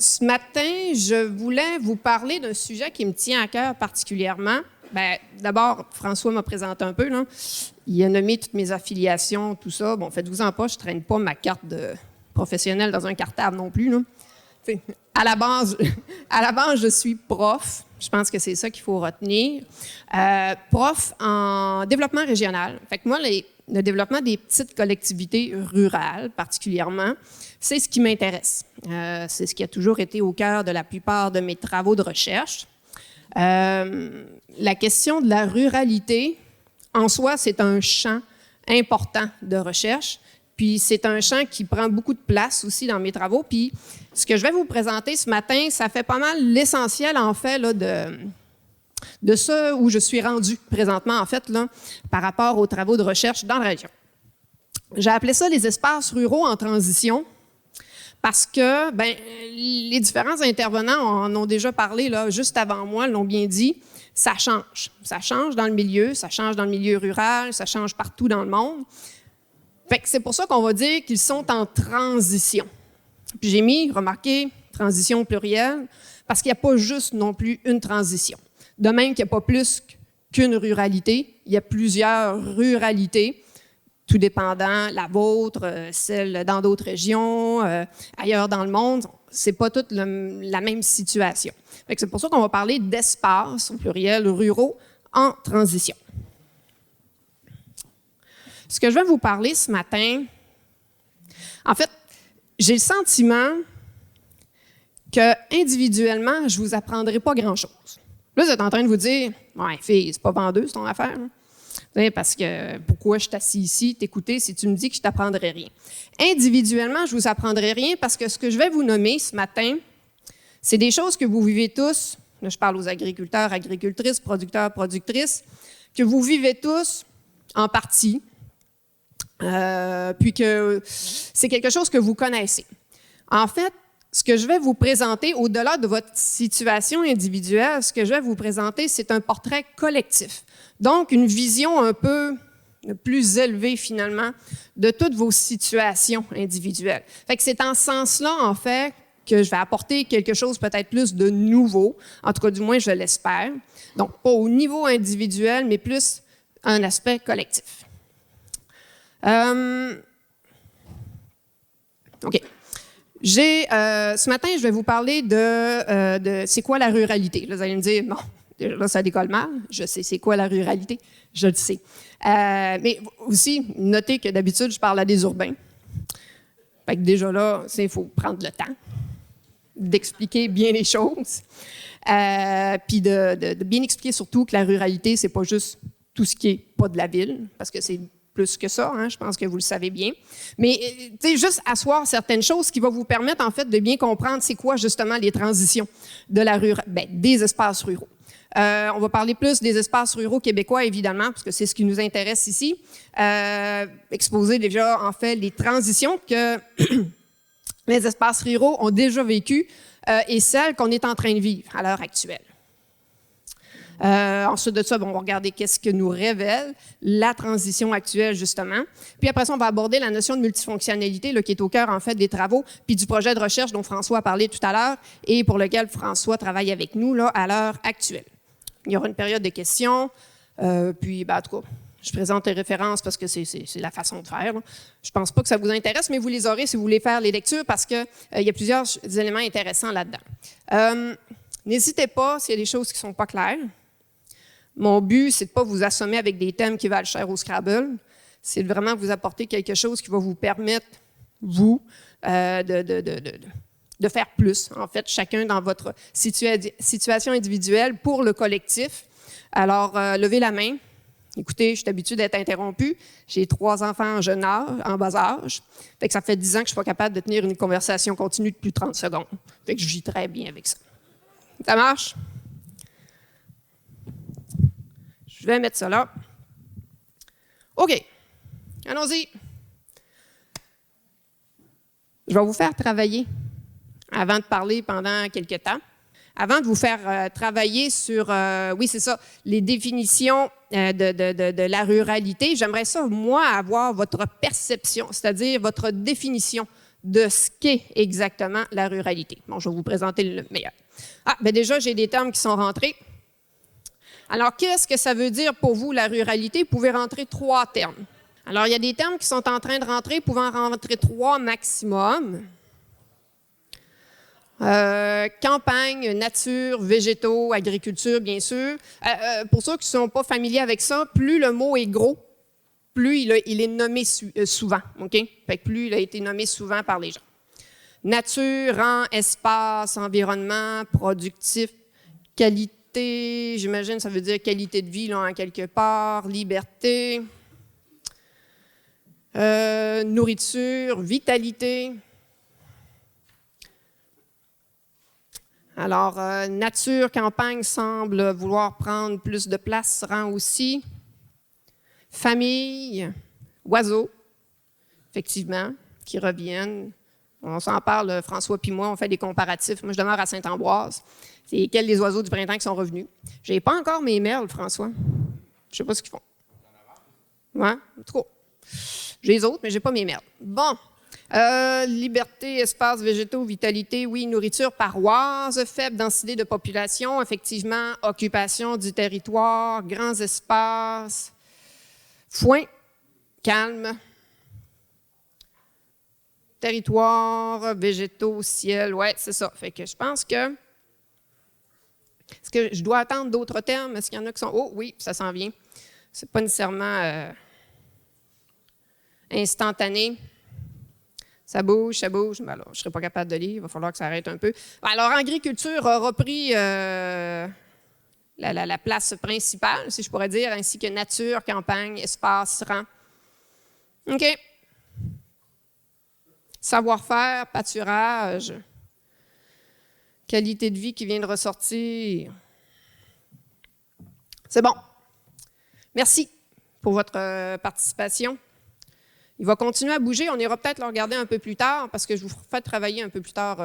ce matin, je voulais vous parler d'un sujet qui me tient à cœur particulièrement. Bien, d'abord, François m'a présenté un peu, là. Il a nommé toutes mes affiliations, tout ça. Bon, faites-vous-en pas, je ne traîne pas ma carte de professionnelle dans un cartable non plus, là. À la base, je suis prof. Je pense que c'est ça qu'il faut retenir. Prof en développement régional. Fait que moi, le développement des petites collectivités rurales, particulièrement, c'est ce qui m'intéresse. C'est ce qui a toujours été au cœur de la plupart de mes travaux de recherche. La question de la ruralité, en soi, c'est un champ important de recherche. Puis c'est un champ qui prend beaucoup de place aussi dans mes travaux. Puis ce que je vais vous présenter ce matin, ça fait pas mal l'essentiel, en fait, là, de ce où je suis rendue présentement, en fait, là, par rapport aux travaux de recherche dans la région. J'ai appelé ça les espaces ruraux en transition parce que les différents intervenants en ont déjà parlé là, juste avant moi, l'ont bien dit, ça change. Ça change dans le milieu, ça change dans le milieu rural, ça change partout dans le monde. Fait que c'est pour ça qu'on va dire qu'ils sont en transition. Puis j'ai mis, remarquez, transition plurielle, parce qu'il n'y a pas juste non plus une transition. De même qu'il n'y a pas plus qu'une ruralité, il y a plusieurs ruralités, tout dépendant, la vôtre, celle dans d'autres régions, ailleurs dans le monde. C'est pas toute la même situation. Fait que c'est pour ça qu'on va parler d'espaces, au pluriel, ruraux, en transition. Ce que je vais vous parler ce matin, en fait, j'ai le sentiment que individuellement, je ne vous apprendrai pas grand-chose. Là, vous êtes en train de vous dire, « Ouais, fille, c'est pas vendeuse ton affaire. Hein? » Parce que pourquoi je t'assis ici, t'écouter si tu me dis que je t'apprendrai rien? Individuellement, je ne vous apprendrai rien parce que ce que je vais vous nommer ce matin, c'est des choses que vous vivez tous, là je parle aux agriculteurs, agricultrices, producteurs, productrices, que vous vivez tous en partie, puis que c'est quelque chose que vous connaissez. En fait, ce que je vais vous présenter, au-delà de votre situation individuelle, ce que je vais vous présenter, c'est un portrait collectif. Donc, une vision un peu plus élevée, finalement, de toutes vos situations individuelles. Fait que c'est en ce sens-là, en fait, que je vais apporter quelque chose peut-être plus de nouveau, en tout cas, du moins, je l'espère. Donc, pas au niveau individuel, mais plus un aspect collectif. OK. Ce matin, je vais vous parler de c'est quoi la ruralité. Là, vous allez me dire, bon, là, ça décolle mal. Je sais c'est quoi la ruralité. Je le sais. Mais aussi, notez que d'habitude, je parle à des urbains. Fait que déjà là, il faut prendre le temps d'expliquer bien les choses. Puis de bien expliquer surtout que la ruralité, c'est pas juste tout ce qui est pas de la ville, parce que c'est plus que ça, hein, je pense que vous le savez bien. Mais juste asseoir certaines choses qui vont vous permettre en fait de bien comprendre c'est quoi justement les transitions de la des espaces ruraux. On va parler plus des espaces ruraux québécois, évidemment, parce que c'est ce qui nous intéresse ici. Exposer déjà en fait les transitions que les espaces ruraux ont déjà vécues et celles qu'on est en train de vivre à l'heure actuelle. Ensuite de ça, on va regarder qu'est-ce que nous révèle la transition actuelle, justement. Puis après ça, on va aborder la notion de multifonctionnalité, là, qui est au cœur, en fait, des travaux, puis du projet de recherche dont François a parlé tout à l'heure et pour lequel François travaille avec nous, là, à l'heure actuelle. Il y aura une période de questions, puis, en tout cas, je présente les références parce que c'est la façon de faire. Là. Je pense pas que ça vous intéresse, mais vous les aurez si vous voulez faire les lectures parce qu'il y a plusieurs éléments intéressants là-dedans. N'hésitez pas s'il y a des choses qui sont pas claires. Mon but, c'est de ne pas vous assommer avec des thèmes qui valent cher au Scrabble. C'est de vraiment vous apporter quelque chose qui va vous permettre, vous, de faire plus, en fait, chacun dans votre situation individuelle pour le collectif. Alors, levez la main. Écoutez, je suis habituée d'être interrompue. J'ai 3 enfants en bas âge. Fait que ça fait 10 ans que je ne suis pas capable de tenir une conversation continue de plus de 30 secondes. Fait que je vis très bien avec ça. Ça marche? Je vais mettre ça là. OK. Allons-y. Je vais vous faire travailler avant de parler pendant quelques temps. Avant de vous faire travailler sur, oui, c'est ça, les définitions de la ruralité, j'aimerais ça, moi, avoir votre perception, c'est-à-dire votre définition de ce qu'est exactement la ruralité. Bon, je vais vous présenter le meilleur. Ah, bien déjà, j'ai des termes qui sont rentrés. Alors, qu'est-ce que ça veut dire pour vous, la ruralité? Vous pouvez rentrer 3 termes. Alors, il y a des termes qui sont en train de rentrer, pouvant rentrer 3 maximum. Campagne, nature, végétaux, agriculture, bien sûr. Pour ceux qui ne sont pas familiers avec ça, plus le mot est gros, plus il est nommé souvent. OK? Fait que plus il a été nommé souvent par les gens. Nature, rang, espace, environnement, productif, qualité, j'imagine ça veut dire qualité de vie là, en quelque part, liberté, nourriture, vitalité. Alors, nature, campagne semble vouloir prendre plus de place, rang aussi. Famille, oiseaux, effectivement, qui reviennent. On s'en parle, François puis moi, on fait des comparatifs. Moi, je demeure à Saint-Ambroise. C'est quels les oiseaux du printemps qui sont revenus. Je n'ai pas encore mes merles, François. Je ne sais pas ce qu'ils font. Ouais, trop. J'ai les autres, mais je n'ai pas mes merles. Bon. Liberté, espace, végétaux, vitalité, oui, nourriture, paroisse, faible densité de population, effectivement, occupation du territoire, grands espaces, foin, calme, territoire, végétaux, ciel, ouais, c'est ça. Fait que je pense que, est-ce que je dois attendre d'autres termes? Est-ce qu'il y en a qui sont, oh oui, ça s'en vient. C'est pas nécessairement instantané. Ça bouge. Ben alors, je ne serai pas capable de lire, il va falloir que ça arrête un peu. Alors, agriculture a repris la place principale, si je pourrais dire, ainsi que nature, campagne, espace, rang. OK. Savoir-faire, pâturage, qualité de vie qui vient de ressortir. C'est bon. Merci pour votre participation. Il va continuer à bouger. On ira peut-être le regarder un peu plus tard parce que je vous fais travailler un peu plus tard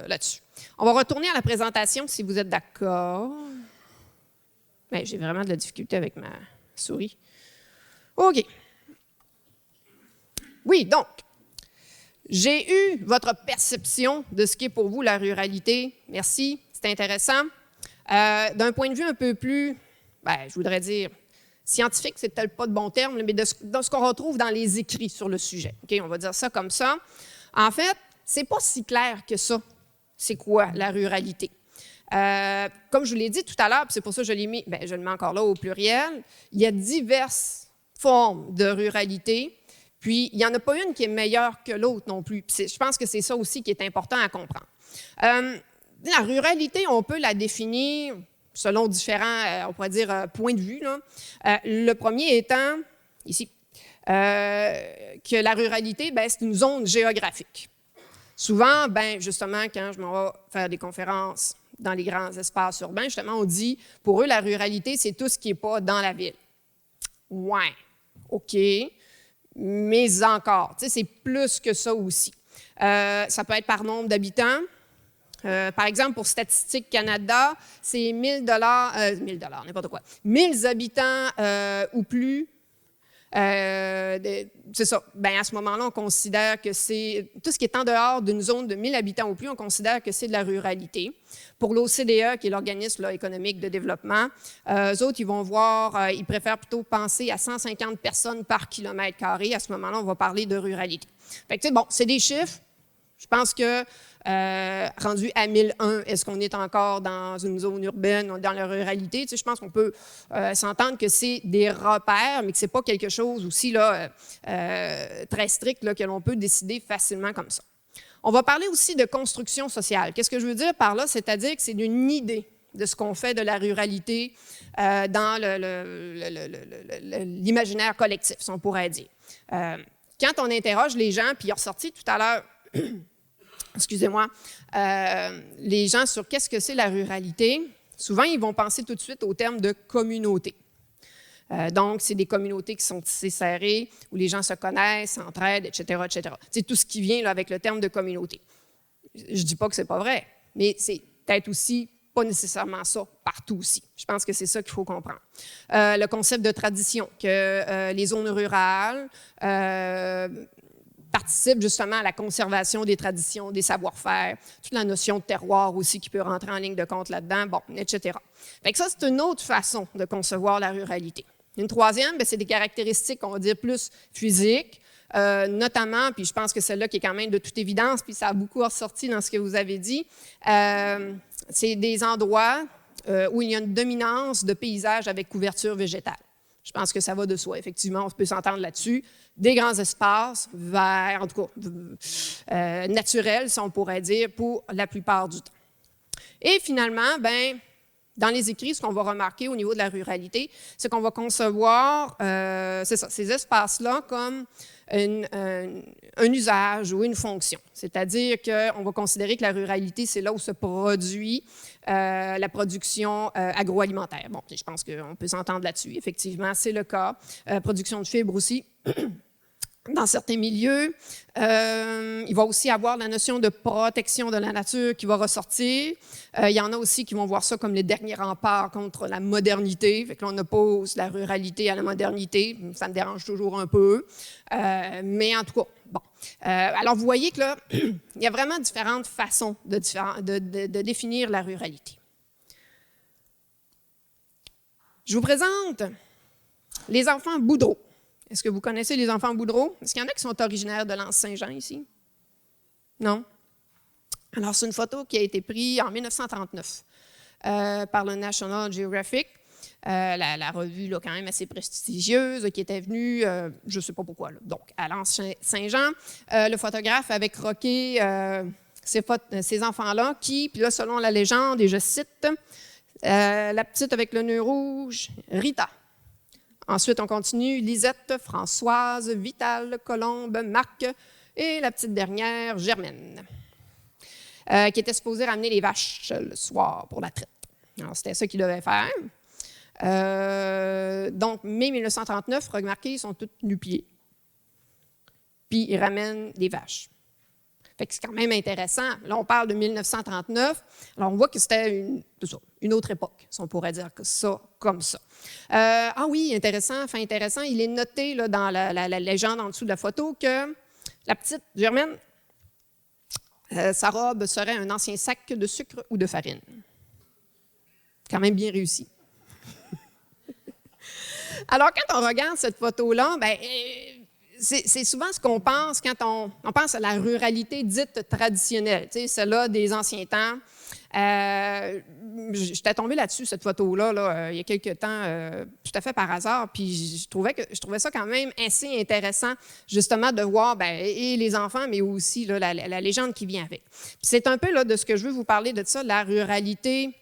là-dessus. On va retourner à la présentation si vous êtes d'accord. Ben, j'ai vraiment de la difficulté avec ma souris. OK. Oui, donc, j'ai eu votre perception de ce qu'est pour vous la ruralité. Merci, c'est intéressant. D'un point de vue un peu plus, je voudrais dire, scientifique, c'est peut-être pas de bon terme, mais de ce qu'on retrouve dans les écrits sur le sujet. Okay, on va dire ça comme ça. En fait, c'est pas si clair que ça. C'est quoi la ruralité? Comme je vous l'ai dit tout à l'heure, c'est pour ça que je l'ai mis, je le mets encore là au pluriel, il y a diverses formes de ruralité, puis il n'y en a pas une qui est meilleure que l'autre non plus. Je pense que c'est ça aussi qui est important à comprendre. La ruralité, on peut la définir selon différents, on pourrait dire, points de vue. Là. Le premier étant, ici, que la ruralité, c'est une zone géographique. Souvent, justement, quand je m'en vais faire des conférences dans les grands espaces urbains, justement, on dit, pour eux, la ruralité, c'est tout ce qui n'est pas dans la ville. Ouais, OK, mais encore, c'est plus que ça aussi. Ça peut être par nombre d'habitants. Par exemple, pour Statistique Canada, c'est 1000 $, n'importe quoi. 1000 habitants ou plus, c'est ça. À ce moment-là, on considère que c'est tout ce qui est en dehors d'une zone de 1000 habitants ou plus, on considère que c'est de la ruralité. Pour l'OCDE, qui est l'organisme économique de développement, eux autres, ils vont voir, ils préfèrent plutôt penser à 150 personnes par kilomètre carré. À ce moment-là, on va parler de ruralité. Fait que, bon, c'est des chiffres. Je pense que rendu à 1001, est-ce qu'on est encore dans une zone urbaine ou dans la ruralité? Je pense qu'on peut s'entendre que c'est des repères, mais que ce n'est pas quelque chose aussi là, très strict là, que l'on peut décider facilement comme ça. On va parler aussi de construction sociale. Qu'est-ce que je veux dire par là? C'est-à-dire que c'est une idée de ce qu'on fait de la ruralité dans l'imaginaire collectif, si on pourrait dire. Quand on interroge les gens, puis il est ressorti tout à l'heure, excusez-moi, les gens sur qu'est-ce que c'est la ruralité, souvent ils vont penser tout de suite au terme de communauté. Donc, c'est des communautés qui sont tissées serrées, où les gens se connaissent, s'entraident, etc., etc. C'est tout ce qui vient là, avec le terme de communauté. Je ne dis pas que ce n'est pas vrai, mais c'est peut-être aussi pas nécessairement ça partout aussi. Je pense que c'est ça qu'il faut comprendre. Le concept de tradition, que les zones rurales participe justement à la conservation des traditions, des savoir-faire, toute la notion de terroir aussi qui peut rentrer en ligne de compte là-dedans, bon, etc. Fait que ça, c'est une autre façon de concevoir la ruralité. Une troisième, c'est des caractéristiques, on va dire, plus physiques, notamment, puis je pense que celle-là qui est quand même de toute évidence, puis ça a beaucoup ressorti dans ce que vous avez dit, c'est des endroits où il y a une dominance de paysages avec couverture végétale. Je pense que ça va de soi. Effectivement, on peut s'entendre là-dessus. Des grands espaces verts, en tout cas naturels, si on pourrait dire, pour la plupart du temps. Et finalement, dans les écrits, ce qu'on va remarquer au niveau de la ruralité, c'est qu'on va concevoir ces espaces-là comme un usage ou une fonction. C'est-à-dire qu'on va considérer que la ruralité, c'est là où se produit la production agroalimentaire. Bon, je pense qu'on peut s'entendre là-dessus. Effectivement, c'est le cas. Production de fibres aussi. Dans certains milieux, il va aussi avoir la notion de protection de la nature qui va ressortir. Il y en a aussi qui vont voir ça comme les derniers remparts contre la modernité. Fait que là, on oppose la ruralité à la modernité. Ça me dérange toujours un peu. Mais en tout cas, bon. Alors, vous voyez que là, il y a vraiment différentes façons de définir la ruralité. Je vous présente les enfants Boudreau. Est-ce que vous connaissez les enfants Boudreau? Est-ce qu'il y en a qui sont originaires de l'Anse-Saint-Jean ici? Non? Alors, c'est une photo qui a été prise en 1939 par le National Geographic, la revue là, quand même assez prestigieuse, qui était venue, je ne sais pas pourquoi, là, donc à l'Anse-Saint-Jean. Le photographe avait croqué ces enfants-là qui, puis là, selon la légende, et je cite, la petite avec le nœud rouge, Rita. Ensuite, on continue, Lisette, Françoise, Vitale, Colombe, Marc et la petite dernière, Germaine, qui était supposée ramener les vaches le soir pour la traite. Alors, c'était ça qu'ils devaient faire. Donc, mai 1939, remarquez, ils sont tous nu-pieds. Puis, ils ramènent des vaches. Fait que c'est quand même intéressant. Là, on parle de 1939. Alors, on voit que c'était une autre époque, si on pourrait dire ça comme ça. Ah oui, intéressant, il est noté là, dans la légende en dessous de la photo que la petite Germaine, sa robe serait un ancien sac de sucre ou de farine. Quand même bien réussi. Alors, quand on regarde cette photo-là, c'est souvent ce qu'on pense quand on pense à la ruralité dite traditionnelle, tu sais, celle-là des anciens temps. J'étais tombée là-dessus, cette photo-là, il y a quelques temps, tout à fait par hasard, puis je trouvais ça quand même assez intéressant, justement, de voir et les enfants, mais aussi là, la légende qui vient avec. Puis c'est un peu là, de ce que je veux vous parler de ça, la ruralité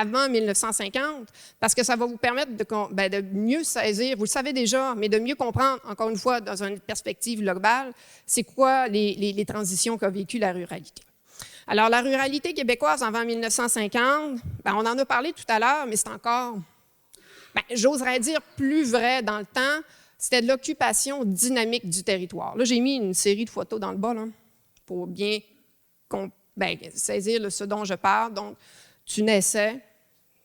avant 1950, parce que ça va vous permettre de mieux saisir, vous le savez déjà, mais de mieux comprendre, encore une fois, dans une perspective globale, c'est quoi les transitions qu'a vécu la ruralité. Alors, la ruralité québécoise avant 1950, on en a parlé tout à l'heure, mais c'est encore, j'oserais dire, plus vrai dans le temps, c'était de l'occupation dynamique du territoire. Là, j'ai mis une série de photos dans le bas, là, pour bien saisir ce dont je parle. Donc, tu naissais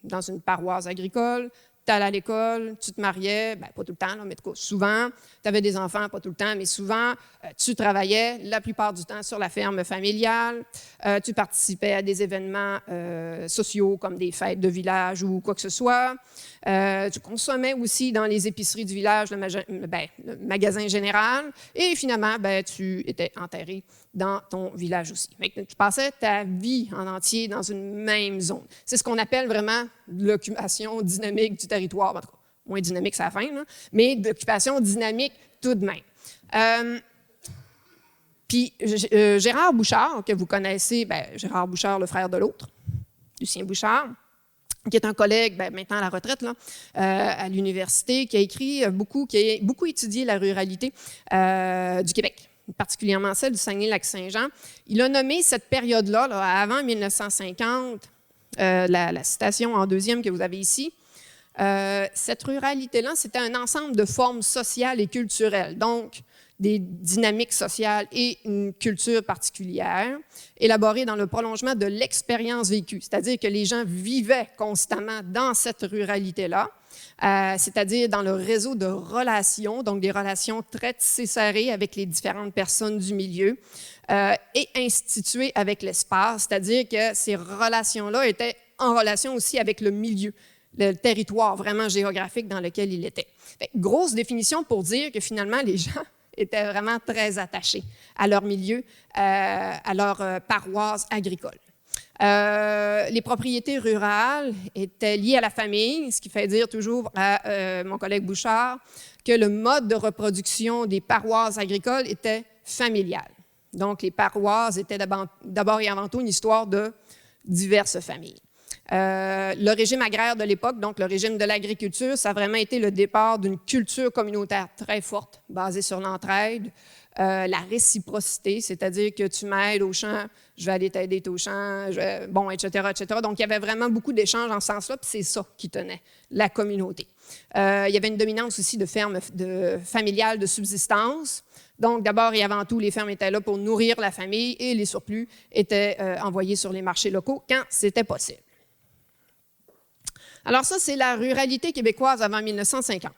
dans une paroisse agricole, tu allais à l'école, tu te mariais, pas tout le temps, là, mais souvent, tu avais des enfants, pas tout le temps, mais souvent, tu travaillais la plupart du temps sur la ferme familiale, tu participais à des événements sociaux comme des fêtes de village ou quoi que ce soit, tu consommais aussi dans les épiceries du village, le magasin général, et finalement, tu étais enterré dans ton village aussi. Tu passais ta vie en entier dans une même zone. C'est ce qu'on appelle vraiment l'occupation dynamique du territoire. En tout cas, moins dynamique, c'est la fin, là, mais d'occupation dynamique tout de même. Puis Gérard Bouchard, que vous connaissez, Gérard Bouchard, le frère de l'autre, Lucien Bouchard, qui est un collègue, maintenant à la retraite, là, à l'université, qui a écrit beaucoup, qui a beaucoup étudié la ruralité du Québec, particulièrement celle du Saguenay-Lac-Saint-Jean. Il a nommé cette période-là, là, avant 1950, la citation en deuxième que vous avez ici, cette ruralité-là, c'était un ensemble de formes sociales et culturelles, donc des dynamiques sociales et une culture particulière, élaborée dans le prolongement de l'expérience vécue, c'est-à-dire que les gens vivaient constamment dans cette ruralité-là, c'est-à-dire dans le réseau de relations, donc des relations très tissées serrées avec les différentes personnes du milieu, et instituées avec l'espace, c'est-à-dire que ces relations-là étaient en relation aussi avec le milieu, le territoire vraiment géographique dans lequel il était. Grosse définition pour dire que finalement, les gens étaient vraiment très attachés à leur milieu, à leur paroisse agricole. Les propriétés rurales étaient liées à la famille, ce qui fait dire toujours à mon collègue Bouchard que le mode de reproduction des paroisses agricoles était familial. Donc, les paroisses étaient d'abord et avant tout une histoire de diverses familles. Le régime agraire de l'époque, donc le régime de l'agriculture, ça a vraiment été le départ d'une culture communautaire très forte, basée sur l'entraide, la réciprocité, c'est-à-dire que tu m'aides au champ, je vais aller t'aider au champ, bon, etc., etc. Donc, il y avait vraiment beaucoup d'échanges en ce sens-là, puis c'est ça qui tenait la communauté. Il y avait une dominance aussi de fermes familiales de subsistance. Donc, d'abord et avant tout, les fermes étaient là pour nourrir la famille et les surplus étaient envoyés sur les marchés locaux quand c'était possible. Alors ça, c'est la ruralité québécoise avant 1950.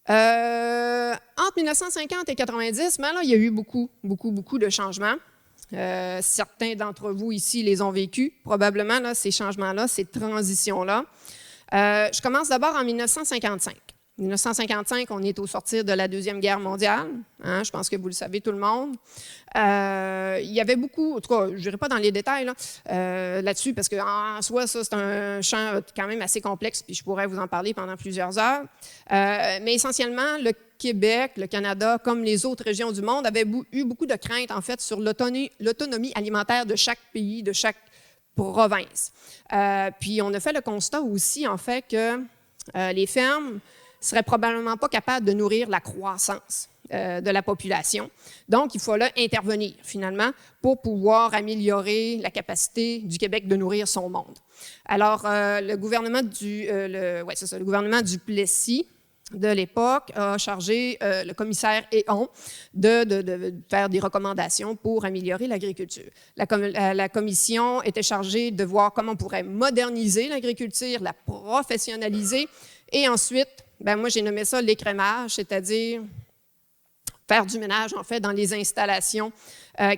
Entre 1950 et 90, ben là, il y a eu beaucoup de changements. Certains d'entre vous ici les ont vécus, probablement, là, ces changements-là, ces transitions-là. Je commence d'abord en 1955. 1955, on est au sortir de la Deuxième Guerre mondiale. Hein, je pense que vous le savez, tout le monde. Il y avait beaucoup, en tout cas, je ne dirai pas dans les détails là-dessus, parce qu'en soi, ça, c'est un champ quand même assez complexe, puis je pourrais vous en parler pendant plusieurs heures. Mais essentiellement, le Québec, le Canada, comme les autres régions du monde, avaient eu beaucoup de craintes, en fait, sur l'autonomie alimentaire de chaque pays, de chaque province. Puis on a fait le constat aussi, en fait, que les fermes ne seraient probablement pas capables de nourrir la croissance de la population. Donc, il fallait intervenir, finalement, pour pouvoir améliorer la capacité du Québec de nourrir son monde. Alors, le gouvernement du Plessis de l'époque a chargé le commissaire Héon de faire des recommandations pour améliorer l'agriculture. La commission était chargée de voir comment on pourrait moderniser l'agriculture, la professionnaliser, et ensuite, ben moi j'ai nommé ça l'écrémage, c'est-à-dire faire du ménage, en fait, dans les installations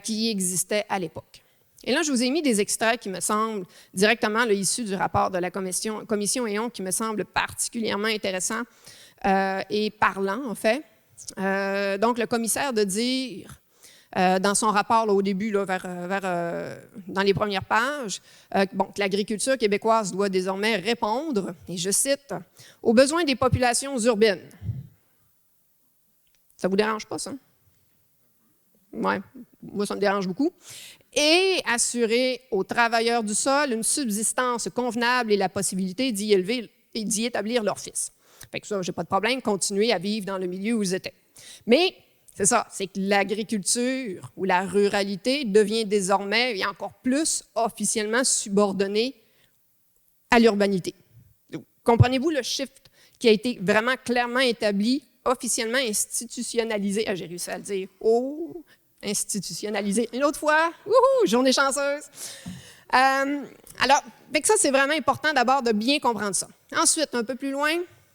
qui existaient à l'époque. Et là, je vous ai mis des extraits qui me semblent directement issus du rapport de la commission Héon, qui me semblent particulièrement intéressants et parlant, en fait. Donc, le commissaire de dire, dans son rapport là, au début, là, dans les premières pages, que l'agriculture québécoise doit désormais répondre, et je cite, « aux besoins des populations urbaines ». Ça ne vous dérange pas, ça? Oui, moi, ça me dérange beaucoup. Et assurer aux travailleurs du sol une subsistance convenable et la possibilité d'y établir leur fils. Fait que ça, je n'ai pas de problème, continuer à vivre dans le milieu où ils étaient. Mais c'est ça, c'est que l'agriculture ou la ruralité devient désormais, et encore plus, officiellement subordonnée à l'urbanité. Comprenez-vous le shift qui a été vraiment clairement établi, officiellement institutionnalisé? Ah, j'ai réussi à le dire. Oh, institutionnalisé. Une autre fois, wouhou, journée chanceuse. Alors, ça, c'est vraiment important d'abord de bien comprendre ça. Ensuite, un peu plus loin,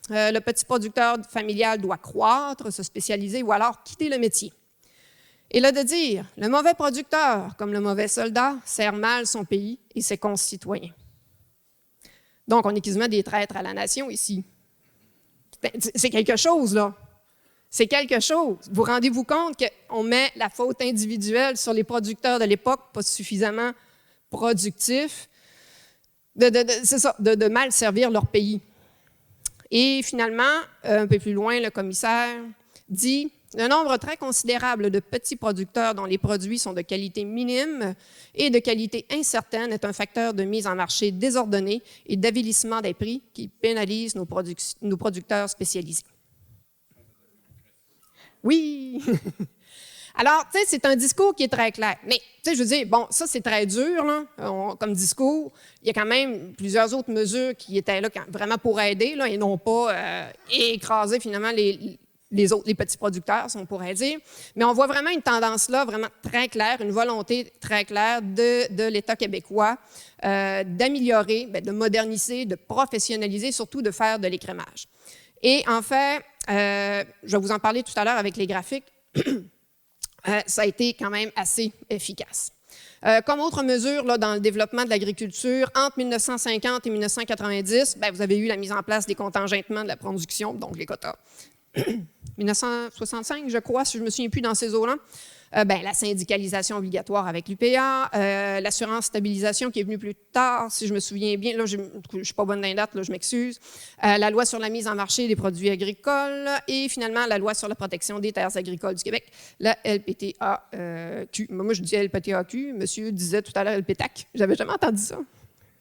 le petit producteur familial doit croître, se spécialiser ou alors quitter le métier. Et là, de dire, le mauvais producteur, comme le mauvais soldat, sert mal son pays et ses concitoyens. Donc, on est quasiment des traîtres à la nation ici. C'est quelque chose, là. C'est quelque chose. Vous rendez-vous compte qu'on met la faute individuelle sur les producteurs de l'époque, pas suffisamment productifs, de mal servir leur pays. Et finalement, un peu plus loin, le commissaire dit « Un nombre très considérable de petits producteurs dont les produits sont de qualité minime et de qualité incertaine est un facteur de mise en marché désordonnée et d'avilissement des prix qui pénalise nos producteurs spécialisés. » Oui! Alors, tu sais, c'est un discours qui est très clair. Mais, tu sais, je veux dire, bon, ça, c'est très dur, là, comme discours. Il y a quand même plusieurs autres mesures qui étaient là vraiment pour aider, là, et non pas écraser, finalement, les petits producteurs, si on pourrait dire. Mais on voit vraiment une tendance là, vraiment très claire, une volonté très claire de l'État québécois d'améliorer, de moderniser, de professionnaliser, surtout de faire de l'écrémage. Et en fait, je vais vous en parler tout à l'heure avec les graphiques, ça a été quand même assez efficace. Comme autre mesure là, dans le développement de l'agriculture, entre 1950 et 1990, vous avez eu la mise en place des contingentements de la production, donc les quotas. 1965, je crois, si je me souviens plus dans ces eaux-là. La syndicalisation obligatoire avec l'UPA, l'assurance stabilisation qui est venue plus tard, si je me souviens bien. Là, je ne suis pas bonne dans les dates, là, je m'excuse. La loi sur la mise en marché des produits agricoles et finalement la loi sur la protection des terres agricoles du Québec, la LPTAQ. Moi, je dis LPTAQ. Monsieur disait tout à l'heure LPTAC. J'avais jamais entendu ça.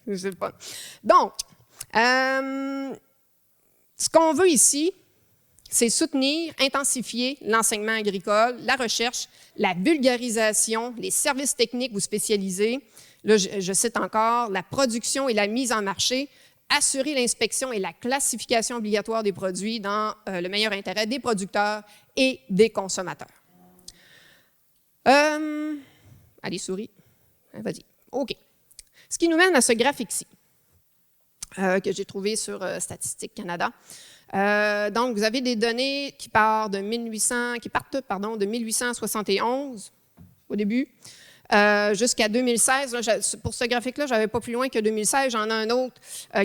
Je sais pas. Donc, ce qu'on veut ici, c'est soutenir, intensifier l'enseignement agricole, la recherche, la vulgarisation, les services techniques ou spécialisés. Là, je cite encore, la production et la mise en marché, assurer l'inspection et la classification obligatoire des produits dans le meilleur intérêt des producteurs et des consommateurs. Allez, souris. Vas-y. OK. Ce qui nous mène à ce graphique-ci, que j'ai trouvé sur Statistique Canada. Donc, vous avez des données qui partent de 1871 au début jusqu'à 2016. Là, pour ce graphique-là, je n'avais pas plus loin que 2016. J'en ai un autre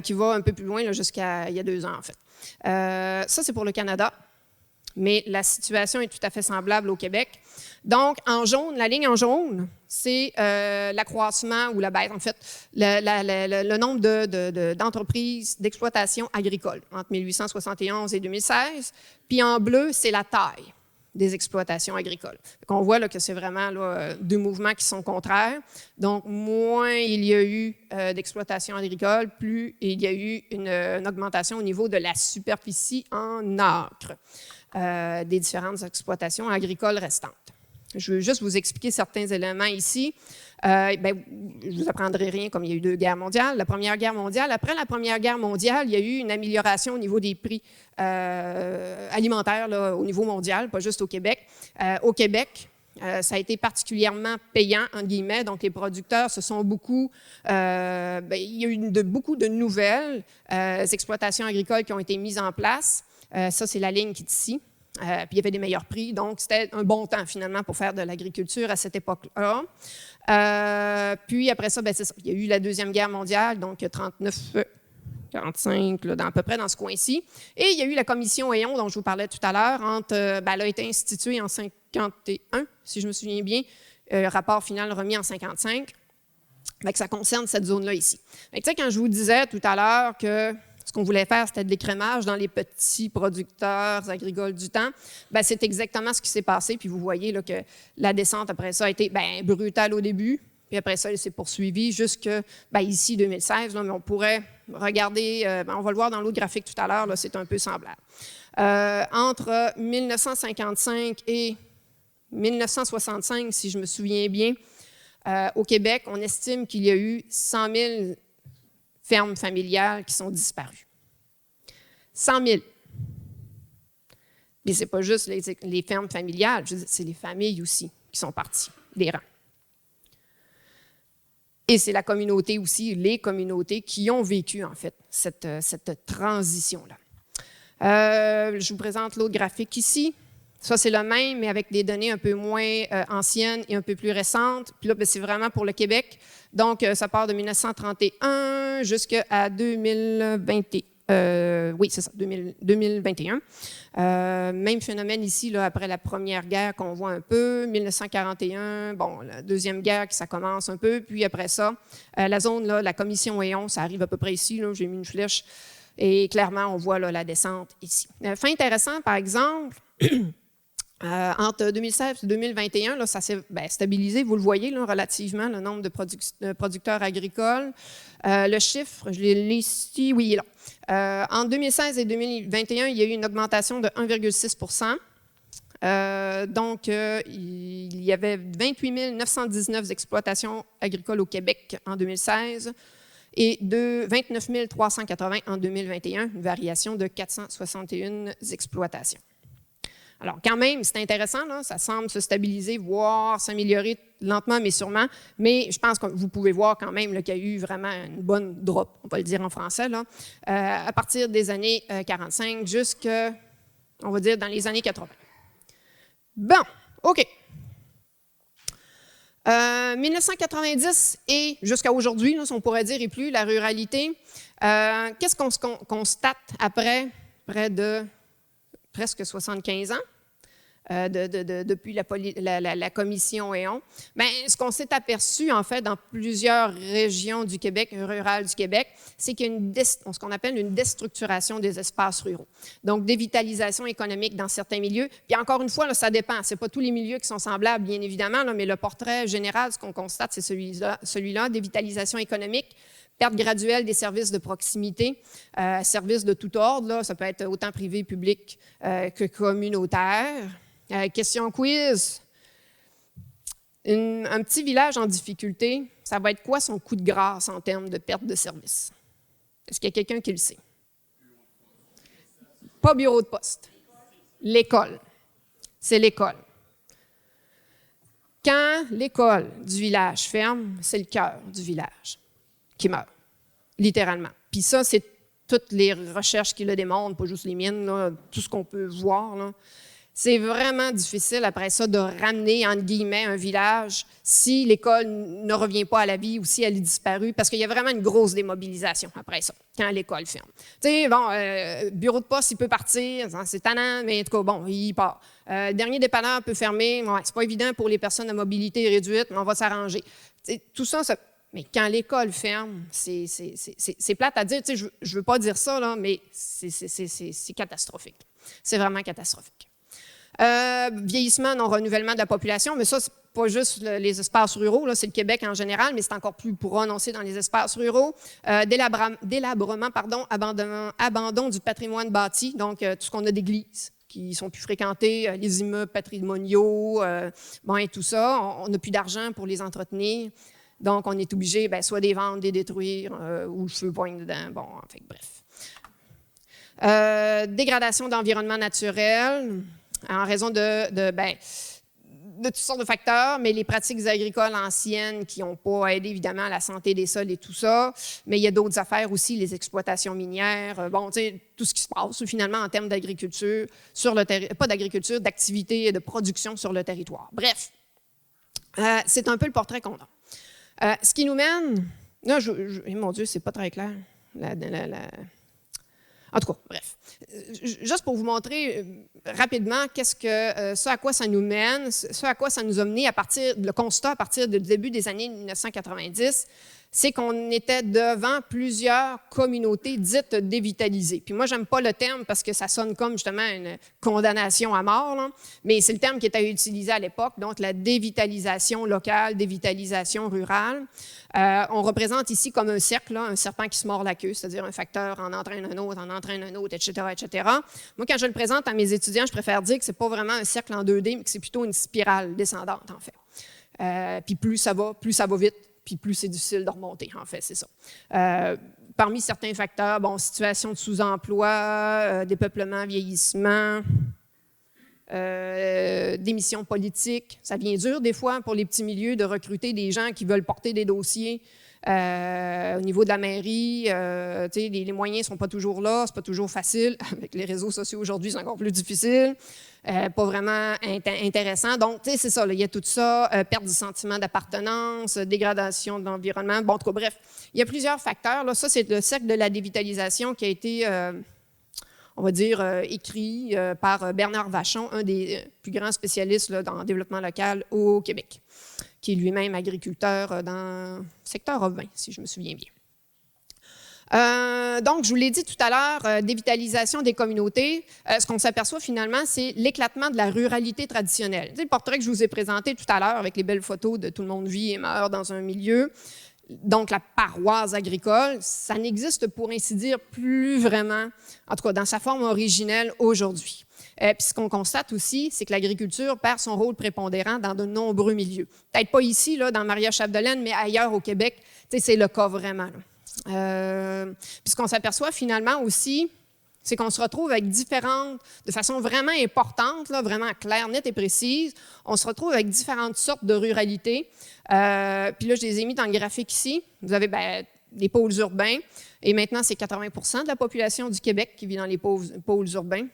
qui va un peu plus loin, jusqu'à il y a 2 ans, en fait. Ça, c'est pour le Canada, mais la situation est tout à fait semblable au Québec. Donc, en jaune, la ligne en jaune, c'est l'accroissement ou la baisse, en fait, le nombre d'entreprises d'exploitation agricole entre 1871 et 2016. Puis en bleu, c'est la taille des exploitations agricoles. On voit là, que c'est vraiment là, 2 mouvements qui sont contraires. Donc, moins il y a eu d'exploitation agricole, plus il y a eu une augmentation au niveau de la superficie en acres des différentes exploitations agricoles restantes. Je veux juste vous expliquer certains éléments ici. Je ne vous apprendrai rien comme il y a eu 2 guerres mondiales. La Première Guerre mondiale, après la Première Guerre mondiale, il y a eu une amélioration au niveau des prix alimentaires là, au niveau mondial, pas juste au Québec. Au Québec, ça a été particulièrement payant, entre guillemets. Donc, les producteurs se sont beaucoup... il y a eu beaucoup de nouvelles exploitations agricoles qui ont été mises en place. Ça, c'est la ligne qui est ici. Puis il y avait des meilleurs prix, donc c'était un bon temps finalement pour faire de l'agriculture à cette époque-là. Puis après ça, c'est ça. Il y a eu la Deuxième Guerre mondiale, donc 39-45, à peu près dans ce coin-ci. Et il y a eu la commission Héon, dont je vous parlais tout à l'heure. Elle a été instituée en 1951, si je me souviens bien. Rapport final remis en 1955. Ça concerne cette zone-là ici. Quand je vous disais tout à l'heure que ce qu'on voulait faire, c'était de l'écrémage dans les petits producteurs agricoles du temps. C'est exactement ce qui s'est passé. Puis vous voyez là, que la descente après ça a été brutale au début. Puis après ça, elle s'est poursuivie jusqu'à ici, 2016. Là, mais on pourrait regarder, on va le voir dans l'autre graphique tout à l'heure, c'est un peu semblable. Entre 1955 et 1965, si je me souviens bien, au Québec, on estime qu'il y a eu 100 000 fermes familiales qui sont disparues. 100 000. Mais ce n'est pas juste les fermes familiales, c'est les familles aussi qui sont parties des rangs. Et c'est la communauté aussi, les communautés qui ont vécu, en fait, cette transition-là. Je vous présente l'autre graphique ici. Ça, c'est le même, mais avec des données un peu moins anciennes et un peu plus récentes. Puis là, c'est vraiment pour le Québec. Donc, ça part de 1931 jusqu'à 2021. Oui, c'est ça, 2021. Même phénomène ici, là, après la Première Guerre qu'on voit un peu. 1941, la Deuxième Guerre, ça commence un peu. Puis après ça, la zone, là, la commission Héon, ça arrive à peu près ici. J'ai mis une flèche. Et clairement, on voit là, la descente ici. Fait intéressant, par exemple... entre 2016 et 2021, là, ça s'est stabilisé, vous le voyez, là, relativement, le nombre de producteurs agricoles. Le chiffre, je l'ai ici, oui, il est là. Entre 2016 et 2021, il y a eu une augmentation de 1,6 Donc, il y avait 28 919 exploitations agricoles au Québec en 2016 et de 29 380 en 2021, une variation de 461 exploitations. Alors, quand même, c'est intéressant, là, ça semble se stabiliser, voire s'améliorer lentement, mais sûrement. Mais je pense que vous pouvez voir quand même qu'il y a eu vraiment une bonne drop, on va le dire en français, là, à partir des années 45 jusqu'à, on va dire, dans les années 80. Bon, OK. 1990 et jusqu'à aujourd'hui, si on pourrait dire, et plus, la ruralité, qu'est-ce qu'on constate après près de presque 75 ans? Depuis la commission EON, bien, ce qu'on s'est aperçu, en fait, dans plusieurs régions du Québec, rurales du Québec, c'est qu'il y a ce qu'on appelle une déstructuration des espaces ruraux. Donc, dévitalisation économique dans certains milieux. Puis encore une fois, là, ça dépend. Ce n'est pas tous les milieux qui sont semblables, bien évidemment, là, mais le portrait général, ce qu'on constate, c'est celui-là, dévitalisation économique, perte graduelle des services de proximité, services de tout ordre, là, ça peut être autant privé, public que communautaire. Question quiz. Un petit village en difficulté, ça va être quoi son coup de grâce en termes de perte de service? Est-ce qu'il y a quelqu'un qui le sait? Pas bureau de poste. L'école. C'est l'école. Quand l'école du village ferme, c'est le cœur du village qui meurt, littéralement. Puis ça, c'est toutes les recherches qui le démontrent, pas juste les miennes, là, tout ce qu'on peut voir, là. C'est vraiment difficile après ça de ramener, entre guillemets, un village si l'école ne revient pas à la vie ou si elle est disparue, parce qu'il y a vraiment une grosse démobilisation après ça, quand l'école ferme. Tu sais, bon, bureau de poste, il peut partir, c'est tannant, mais en tout cas, bon, il part. Dernier dépanneur peut fermer, ouais, c'est pas évident pour les personnes à mobilité réduite, mais on va s'arranger. Tout ça, mais quand l'école ferme, c'est plate à dire, tu sais, je ne veux pas dire ça, là, mais c'est catastrophique. C'est vraiment catastrophique. Vieillissement, non-renouvellement de la population, mais ça, c'est pas juste les espaces ruraux, c'est le Québec en général, mais c'est encore plus prononcé dans les espaces ruraux. Délabrement, abandon du patrimoine bâti, donc tout ce qu'on a d'églises qui sont plus fréquentées, les immeubles patrimoniaux, et tout ça. On n'a plus d'argent pour les entretenir, donc on est obligé soit de les vendre, de les détruire, ou le feu poigne dedans. Bon, en fait, bref. Dégradation d'environnement naturel, en raison de toutes sortes de facteurs, mais les pratiques agricoles anciennes qui n'ont pas aidé évidemment à la santé des sols et tout ça. Mais il y a d'autres affaires aussi, les exploitations minières, tout ce qui se passe finalement en termes d'agriculture, pas d'agriculture, d'activité et de production sur le territoire. Bref, c'est un peu le portrait qu'on a. Ce qui nous mène, là, mon Dieu, c'est pas très clair. En tout cas, bref. Juste pour vous montrer rapidement ce à quoi ça nous mène, ce à quoi ça nous a mené le constat à partir du début des années 1990, c'est qu'on était devant plusieurs communautés dites dévitalisées. Puis moi, j'aime pas le terme parce que ça sonne comme justement une condamnation à mort, là, mais c'est le terme qui était utilisé à l'époque, donc la dévitalisation locale, dévitalisation rurale. On représente ici comme un cercle, là, un serpent qui se mord la queue, c'est-à-dire un facteur en entraîne un autre, etc., etc. Moi, quand je le présente à mes étudiants, je préfère dire que c'est pas vraiment un cercle en 2D, mais que c'est plutôt une spirale descendante, en fait. Puis plus ça va vite, puis plus c'est difficile de remonter, en fait, c'est ça. Parmi certains facteurs, situation de sous-emploi, dépeuplement, vieillissement, démission politique. Ça devient dur, des fois, pour les petits milieux de recruter des gens qui veulent porter des dossiers au niveau de la mairie. Les moyens ne sont pas toujours là, c'est pas toujours facile. Avec les réseaux sociaux aujourd'hui, c'est encore plus difficile. Pas vraiment intéressant. Donc, c'est ça, il y a tout ça, perte du sentiment d'appartenance, dégradation de l'environnement. Bon, en tout cas, bref, il y a plusieurs facteurs. Là. Ça, c'est le cercle de la dévitalisation qui a été, on va dire, écrit par Bernard Vachon, un des plus grands spécialistes là, dans le développement local au Québec, qui est lui-même agriculteur dans le secteur ovin, si je me souviens bien. Donc, je vous l'ai dit tout à l'heure, dévitalisation des communautés. Ce qu'on s'aperçoit finalement, c'est l'éclatement de la ruralité traditionnelle. Tu sais, le portrait que je vous ai présenté tout à l'heure avec les belles photos de tout le monde vit et meurt dans un milieu, donc la paroisse agricole, ça n'existe pour ainsi dire plus vraiment, en tout cas dans sa forme originelle aujourd'hui. Puis ce qu'on constate aussi, c'est que l'agriculture perd son rôle prépondérant dans de nombreux milieux. Peut-être pas ici, là, dans Maria-Chapdelaine, mais ailleurs au Québec, c'est le cas vraiment. Puis ce qu'on s'aperçoit finalement aussi, c'est qu'on se retrouve avec de façon vraiment importante, là, vraiment claire, nette et précise, on se retrouve avec différentes sortes de ruralité. Puis là, je les ai mis dans le graphique ici. Vous avez des pôles urbains, et maintenant, c'est 80% de la population du Québec qui vit dans les pôles urbains.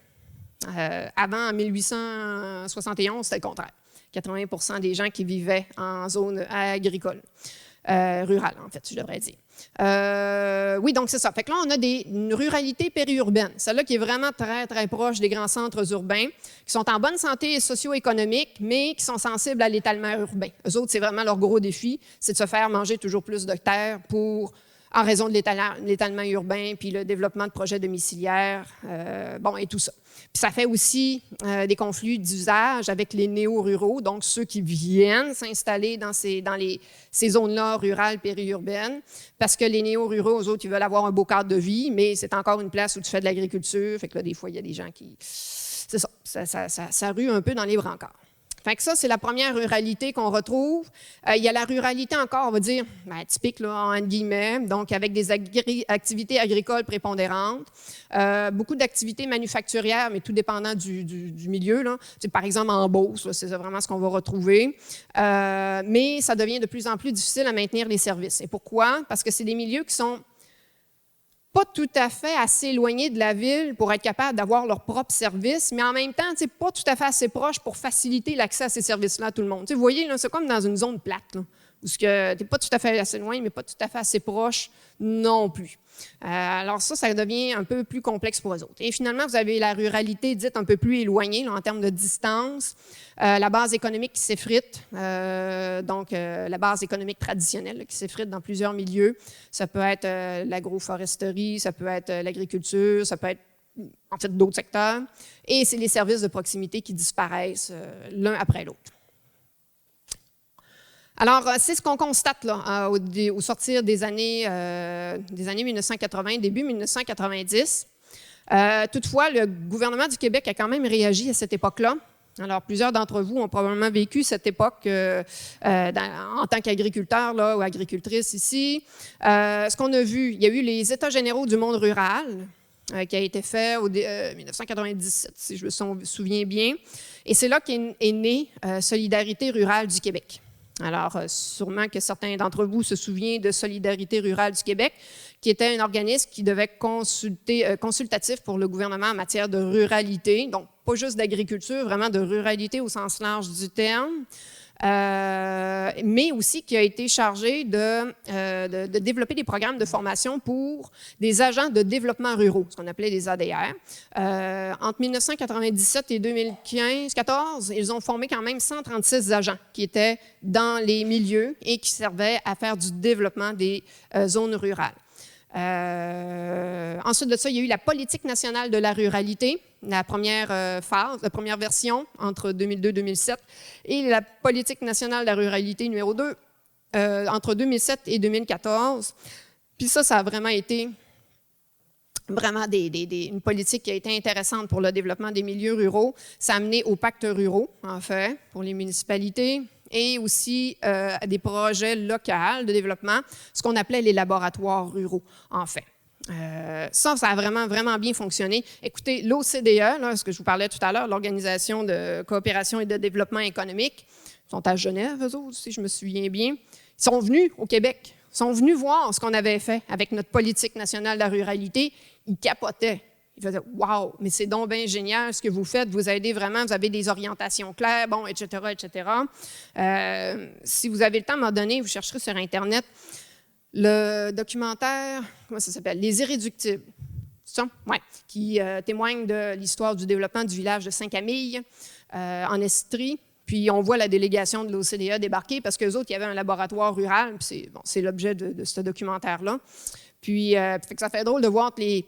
Avant, en 1871, c'était le contraire. 80% des gens qui vivaient en zone agricole. Rurale, en fait, je devrais dire. Oui, donc c'est ça. Fait que là, on a une ruralité périurbaine, celle-là qui est vraiment très, très proche des grands centres urbains, qui sont en bonne santé socio-économique, mais qui sont sensibles à l'étalement urbain. Eux autres, c'est vraiment leur gros défi, c'est de se faire manger toujours plus de terre en raison de l'étalement urbain, puis le développement de projets domiciliaires, et tout ça. Puis ça fait aussi des conflits d'usage avec les néo-ruraux, donc ceux qui viennent s'installer dans ces zones-là rurales, périurbaines, parce que les néo-ruraux, eux autres, ils veulent avoir un beau cadre de vie, mais c'est encore une place où tu fais de l'agriculture, fait que là, des fois, il y a des gens qui... C'est ça rue un peu dans les brancards. Fait que ça, c'est la première ruralité qu'on retrouve. Il y a la ruralité encore, on va dire, typique, là, entre guillemets, donc avec des activités agricoles prépondérantes, beaucoup d'activités manufacturières, mais tout dépendant du milieu. Là. Par exemple, en Beauce, c'est vraiment ce qu'on va retrouver. Mais ça devient de plus en plus difficile à maintenir les services. Et pourquoi? Parce que c'est des milieux qui sont pas tout à fait assez éloignés de la ville pour être capables d'avoir leurs propres services, mais en même temps, pas tout à fait assez proches pour faciliter l'accès à ces services-là à tout le monde. Vous voyez, c'est comme dans une zone plate, là, où tu n'es pas tout à fait assez loin, mais pas tout à fait assez proche non plus. Alors ça devient un peu plus complexe pour eux autres. Et finalement, vous avez la ruralité dite un peu plus éloignée là, en termes de distance, la base économique qui s'effrite, la base économique traditionnelle là, qui s'effrite dans plusieurs milieux. Ça peut être l'agroforesterie, ça peut être l'agriculture, ça peut être en fait d'autres secteurs. Et c'est les services de proximité qui disparaissent l'un après l'autre. Alors, c'est ce qu'on constate là, au sortir des années 1980, début 1990. Toutefois, le gouvernement du Québec a quand même réagi à cette époque-là. Alors, plusieurs d'entre vous ont probablement vécu cette époque en tant qu'agriculteur ou agricultrice ici. Ce qu'on a vu, il y a eu les États généraux du monde rural qui a été fait en 1997, si je me souviens bien. Et c'est là qu'est née Solidarité rurale du Québec. Alors, sûrement que certains d'entre vous se souviennent de Solidarité rurale du Québec, qui était un organisme qui devait consultatif pour le gouvernement en matière de ruralité, donc pas juste d'agriculture, vraiment de ruralité au sens large du terme, mais aussi qui a été chargé de développer des programmes de formation pour des agents de développement ruraux, ce qu'on appelait des ADR. Entre 1997 et 2014, ils ont formé quand même 136 agents qui étaient dans les milieux et qui servaient à faire du développement des zones rurales. Ensuite de ça, il y a eu la politique nationale de la ruralité, la première phase, la première version entre 2002 et 2007, et la politique nationale de la ruralité numéro 2 entre 2007 et 2014. Puis ça a vraiment été une politique qui a été intéressante pour le développement des milieux ruraux. Ça a amené aux pactes ruraux, en fait, pour les municipalités, et aussi à des projets locaux de développement, ce qu'on appelait les laboratoires ruraux, en fait. Ça a vraiment, vraiment bien fonctionné. Écoutez, l'OCDE, ce que je vous parlais tout à l'heure, l'Organisation de coopération et de développement économique, ils sont à Genève, eux autres, si je me souviens bien. Ils sont venus au Québec, ils sont venus voir ce qu'on avait fait avec notre politique nationale de la ruralité. Ils capotaient. Ils faisaient « Wow, mais c'est donc bien génial ce que vous faites, vous aidez vraiment, vous avez des orientations claires, bon, etc., etc. » Si vous avez le temps à un moment donné, vous chercherez sur Internet le documentaire, comment ça s'appelle? Les Irréductibles, c'est ça? Oui, qui témoigne de l'histoire du développement du village de Saint-Camille en Estrie. Puis on voit la délégation de l'OCDE débarquer parce qu'eux autres, il y avait un laboratoire rural, puis c'est l'objet de ce documentaire-là. Puis ça fait drôle de voir que les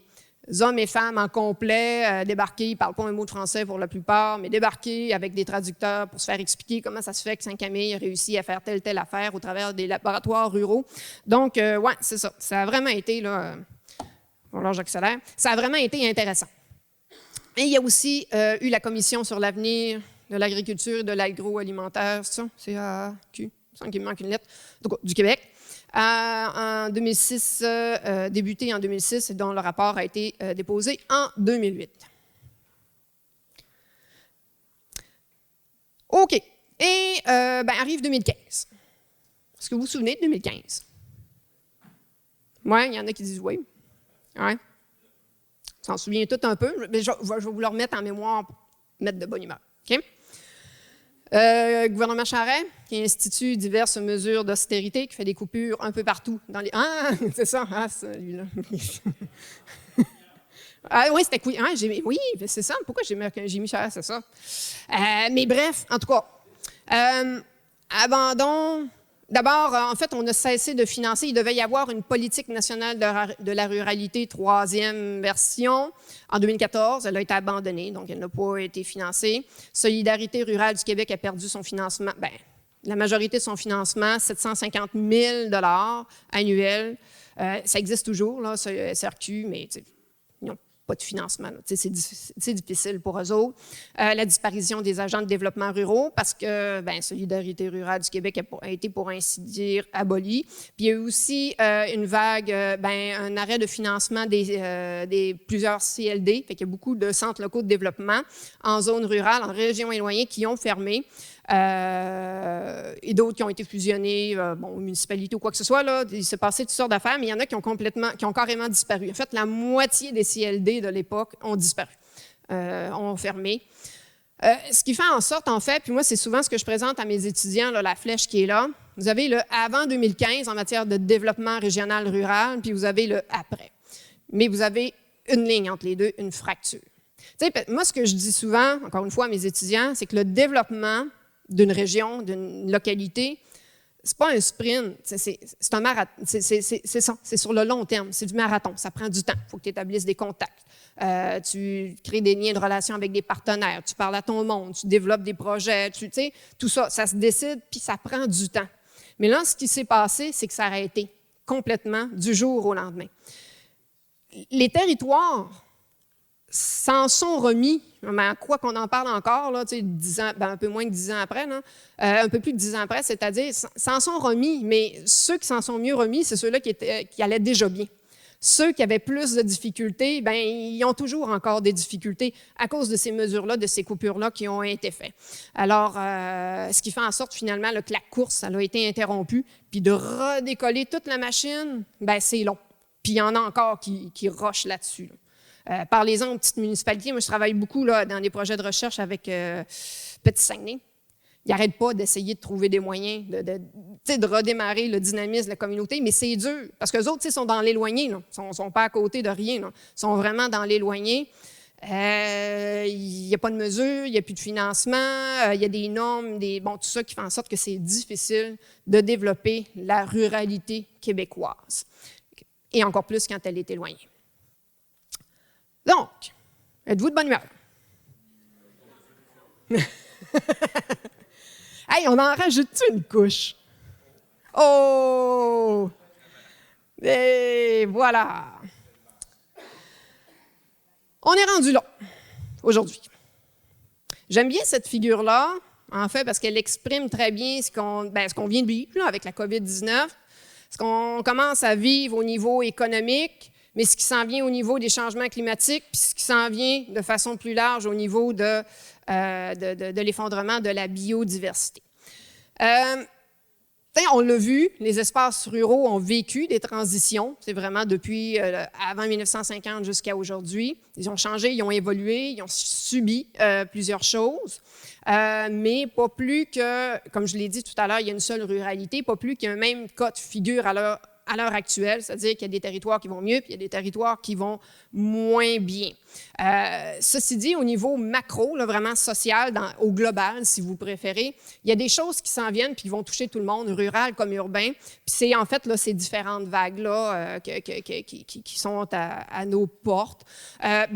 hommes et femmes en complet débarqués, ils ne parlent pas un mot de français pour la plupart, mais débarqués avec des traducteurs pour se faire expliquer comment ça se fait que Saint-Camille a réussi à faire telle affaire au travers des laboratoires ruraux. Donc, ouais, c'est ça. Ça a vraiment été, là, alors j'accélère, ça a vraiment été intéressant. Et il y a aussi eu la Commission sur l'avenir de l'agriculture et de l'agroalimentaire, c'est ça? CAQ, sans qu'il me manque une lettre, du Québec. en 2006, débuté en 2006 et dont le rapport a été déposé en 2008. OK. Et arrive 2015. Est-ce que vous vous souvenez de 2015? Oui, il y en a qui disent oui. Ouais. On s'en souvient tout un peu, mais je vais vous le remettre en mémoire pour mettre de bonne humeur. OK? Gouvernement Charest, qui institue diverses mesures d'austérité, qui fait des coupures un peu partout dans les... Ah, c'est ça, celui-là. Ah oui, c'était cool. Ah, oui, c'est ça. Pourquoi j'ai mis Charest, c'est ça. Mais bref, en tout cas, abandon... D'abord, en fait, on a cessé de financer. Il devait y avoir une politique nationale de la ruralité, 3e version. En 2014, elle a été abandonnée, donc elle n'a pas été financée. Solidarité rurale du Québec a perdu son financement, la majorité de son financement, 750 000 $ annuels. Ça existe toujours, là, SRQ, mais ils n'ont pas de financement. C'est difficile pour eux autres. La disparition des agents de développement ruraux, parce que Solidarité rurale du Québec a été, pour ainsi dire, abolie. Puis il y a eu aussi une vague, un arrêt de financement des plusieurs CLD. Fait qu'il y a beaucoup de centres locaux de développement en zone rurale, en régions éloignées, qui ont fermé. Et d'autres qui ont été fusionnés, aux municipalités ou quoi que ce soit. Là, il s'est passé toutes sortes d'affaires, mais il y en a qui ont carrément disparu. En fait, la moitié des CLD de l'époque ont disparu, ont fermé. Ce qui fait en sorte, en fait, puis moi, c'est souvent ce que je présente à mes étudiants, là, la flèche qui est là. Vous avez le avant 2015 en matière de développement régional rural, puis vous avez le après. Mais vous avez une ligne entre les deux, une fracture. Moi, ce que je dis souvent, encore une fois, à mes étudiants, c'est que le développement d'une région, d'une localité, c'est pas un sprint, c'est un marathon. C'est sur le long terme, c'est du marathon, ça prend du temps. Il faut que tu établisses des contacts, tu crées des liens de relation avec des partenaires, tu parles à ton monde, tu développes des projets, tout ça, ça se décide, puis ça prend du temps. Mais là, ce qui s'est passé, c'est que ça a arrêté complètement du jour au lendemain. Les territoires s'en sont remis, quoi qu'on en parle encore, là, 10 ans, un peu moins que 10 ans après, là, un peu plus de 10 ans après, c'est-à-dire, s'en sont remis, mais ceux qui s'en sont mieux remis, c'est ceux-là qui allaient déjà bien. Ceux qui avaient plus de difficultés, ils ont toujours encore des difficultés à cause de ces mesures-là, de ces coupures-là qui ont été faites. Alors, ce qui fait en sorte finalement là, que la course, elle a été interrompue, puis de redécoller toute la machine, c'est long. Puis il y en a encore qui rushent là-dessus. Là. Parlez-en aux petites municipalités. Moi, je travaille beaucoup là, dans des projets de recherche avec Petit-Saguenay. Ils n'arrêtent pas d'essayer de trouver des moyens de redémarrer le dynamisme de la communauté, mais c'est dur, parce qu'eux autres sont dans l'éloigné, ils ne sont pas à côté de rien, là. Ils sont vraiment dans l'éloigné. Il n'y a pas de mesures, il n'y a plus de financement, il y a des normes, tout ça qui fait en sorte que c'est difficile de développer la ruralité québécoise, et encore plus quand elle est éloignée. Donc, êtes-vous de bonne humeur? Hey, on en rajoute-tu une couche? Oh! Et voilà! On est rendu là, aujourd'hui. J'aime bien cette figure-là, en fait, parce qu'elle exprime très bien ce qu'on vient de vivre là, avec la COVID-19, ce qu'on commence à vivre au niveau économique, mais ce qui s'en vient au niveau des changements climatiques, puis ce qui s'en vient de façon plus large au niveau de l'effondrement de la biodiversité. On l'a vu, les espaces ruraux ont vécu des transitions, c'est vraiment depuis avant 1950 jusqu'à aujourd'hui. Ils ont changé, ils ont évolué, ils ont subi plusieurs choses, mais pas plus que, comme je l'ai dit tout à l'heure, il y a une seule ruralité, pas plus qu'il y a un même cas de figure à l'heure actuelle, c'est-à-dire qu'il y a des territoires qui vont mieux, puis il y a des territoires qui vont moins bien. Ceci dit, au niveau macro, là, vraiment social, au global, si vous préférez, il y a des choses qui s'en viennent puis qui vont toucher tout le monde, rural comme urbain. Puis c'est en fait là, ces différentes vagues-là qui sont à nos portes. La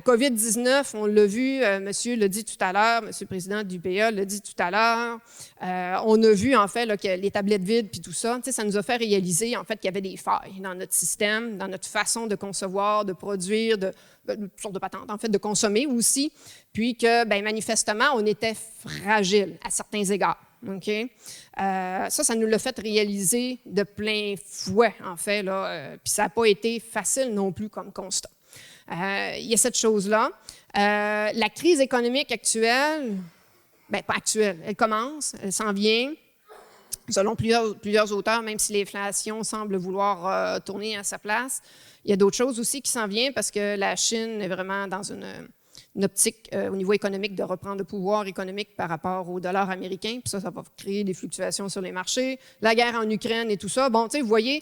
COVID-19, on l'a vu, monsieur l'a dit tout à l'heure, monsieur le président du PA l'a dit tout à l'heure. On a vu en fait là, que les tablettes vides puis tout ça, ça nous a fait réaliser en fait qu'il y avait des failles dans notre système, dans notre façon de concevoir, de produire, de sorte de patente, en fait, de consommer aussi, puis que, manifestement, on était fragile à certains égards. OK? Ça nous l'a fait réaliser de plein fouet, en fait, là. Puis ça n'a pas été facile non plus comme constat. Il y a cette chose-là. La crise économique actuelle, bien, pas actuelle, elle commence, elle s'en vient. Selon plusieurs auteurs, même si l'inflation semble vouloir tourner à sa place, il y a d'autres choses aussi qui s'en viennent parce que la Chine est vraiment dans une optique au niveau économique de reprendre le pouvoir économique par rapport au dollar américain. Puis ça va créer des fluctuations sur les marchés. La guerre en Ukraine et tout ça. Bon, tu sais, vous voyez,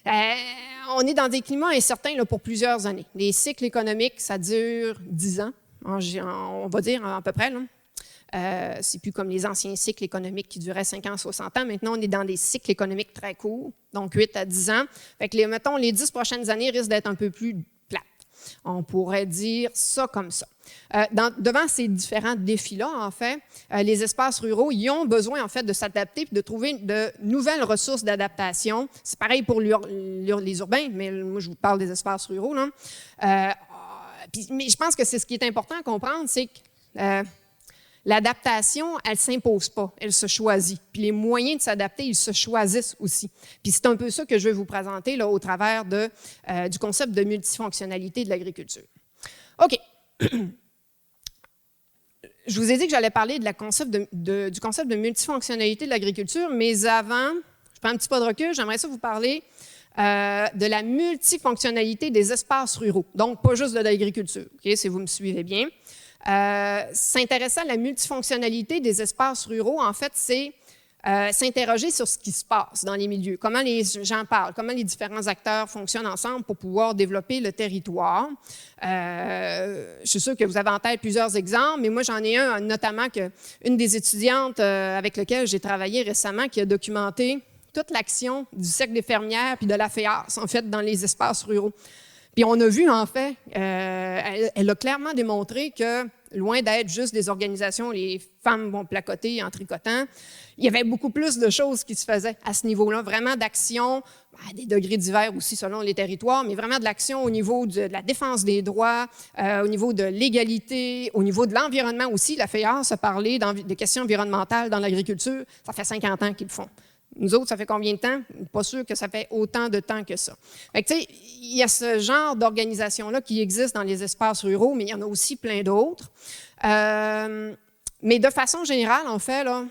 on est dans des climats incertains là, pour plusieurs années. Les cycles économiques, ça dure 10 ans, on va dire à peu près, là. C'est plus comme les anciens cycles économiques qui duraient 50, 60 ans. Maintenant, on est dans des cycles économiques très courts, donc 8 à 10 ans. Fait que mettons, les 10 prochaines années risquent d'être un peu plus plates. On pourrait dire ça comme ça. Devant ces différents défis-là, en fait, les espaces ruraux, ils ont besoin, en fait, de s'adapter et de trouver de nouvelles ressources d'adaptation. C'est pareil pour les urbains, mais moi, je vous parle des espaces ruraux, là. Mais je pense que c'est ce qui est important à comprendre, c'est que l'adaptation, elle ne s'impose pas, elle se choisit. Puis les moyens de s'adapter, ils se choisissent aussi. Puis c'est un peu ça que je vais vous présenter là, au travers du concept de multifonctionnalité de l'agriculture. OK. Je vous ai dit que j'allais parler du concept de multifonctionnalité de l'agriculture, mais avant, je prends un petit pas de recul, j'aimerais ça vous parler de la multifonctionnalité des espaces ruraux. Donc, pas juste de l'agriculture, OK, si vous me suivez bien. S'intéresser à la multifonctionnalité des espaces ruraux, en fait, c'est s'interroger sur ce qui se passe dans les milieux, comment les gens parlent, comment les différents acteurs fonctionnent ensemble pour pouvoir développer le territoire. Je suis sûre que vous avez en tête plusieurs exemples, mais moi, j'en ai un, notamment une des étudiantes avec laquelle j'ai travaillé récemment qui a documenté toute l'action du cercle des fermières puis de la FEAS, en fait, dans les espaces ruraux. Puis on a vu, en fait, elle a clairement démontré que, loin d'être juste des organisations, les femmes vont placoter en tricotant, il y avait beaucoup plus de choses qui se faisaient à ce niveau-là, vraiment d'action, à des degrés divers aussi selon les territoires, mais vraiment de l'action au niveau de la défense des droits, au niveau de l'égalité, au niveau de l'environnement aussi. La FEAS a parlé de questions environnementales dans l'agriculture, ça fait 50 ans qu'ils le font. Nous autres, ça fait combien de temps? Pas sûr que ça fait autant de temps que ça. Fait que, tu sais, il y a ce genre d'organisation-là qui existe dans les espaces ruraux, mais il y en a aussi plein d'autres. Mais de façon générale, en fait, là,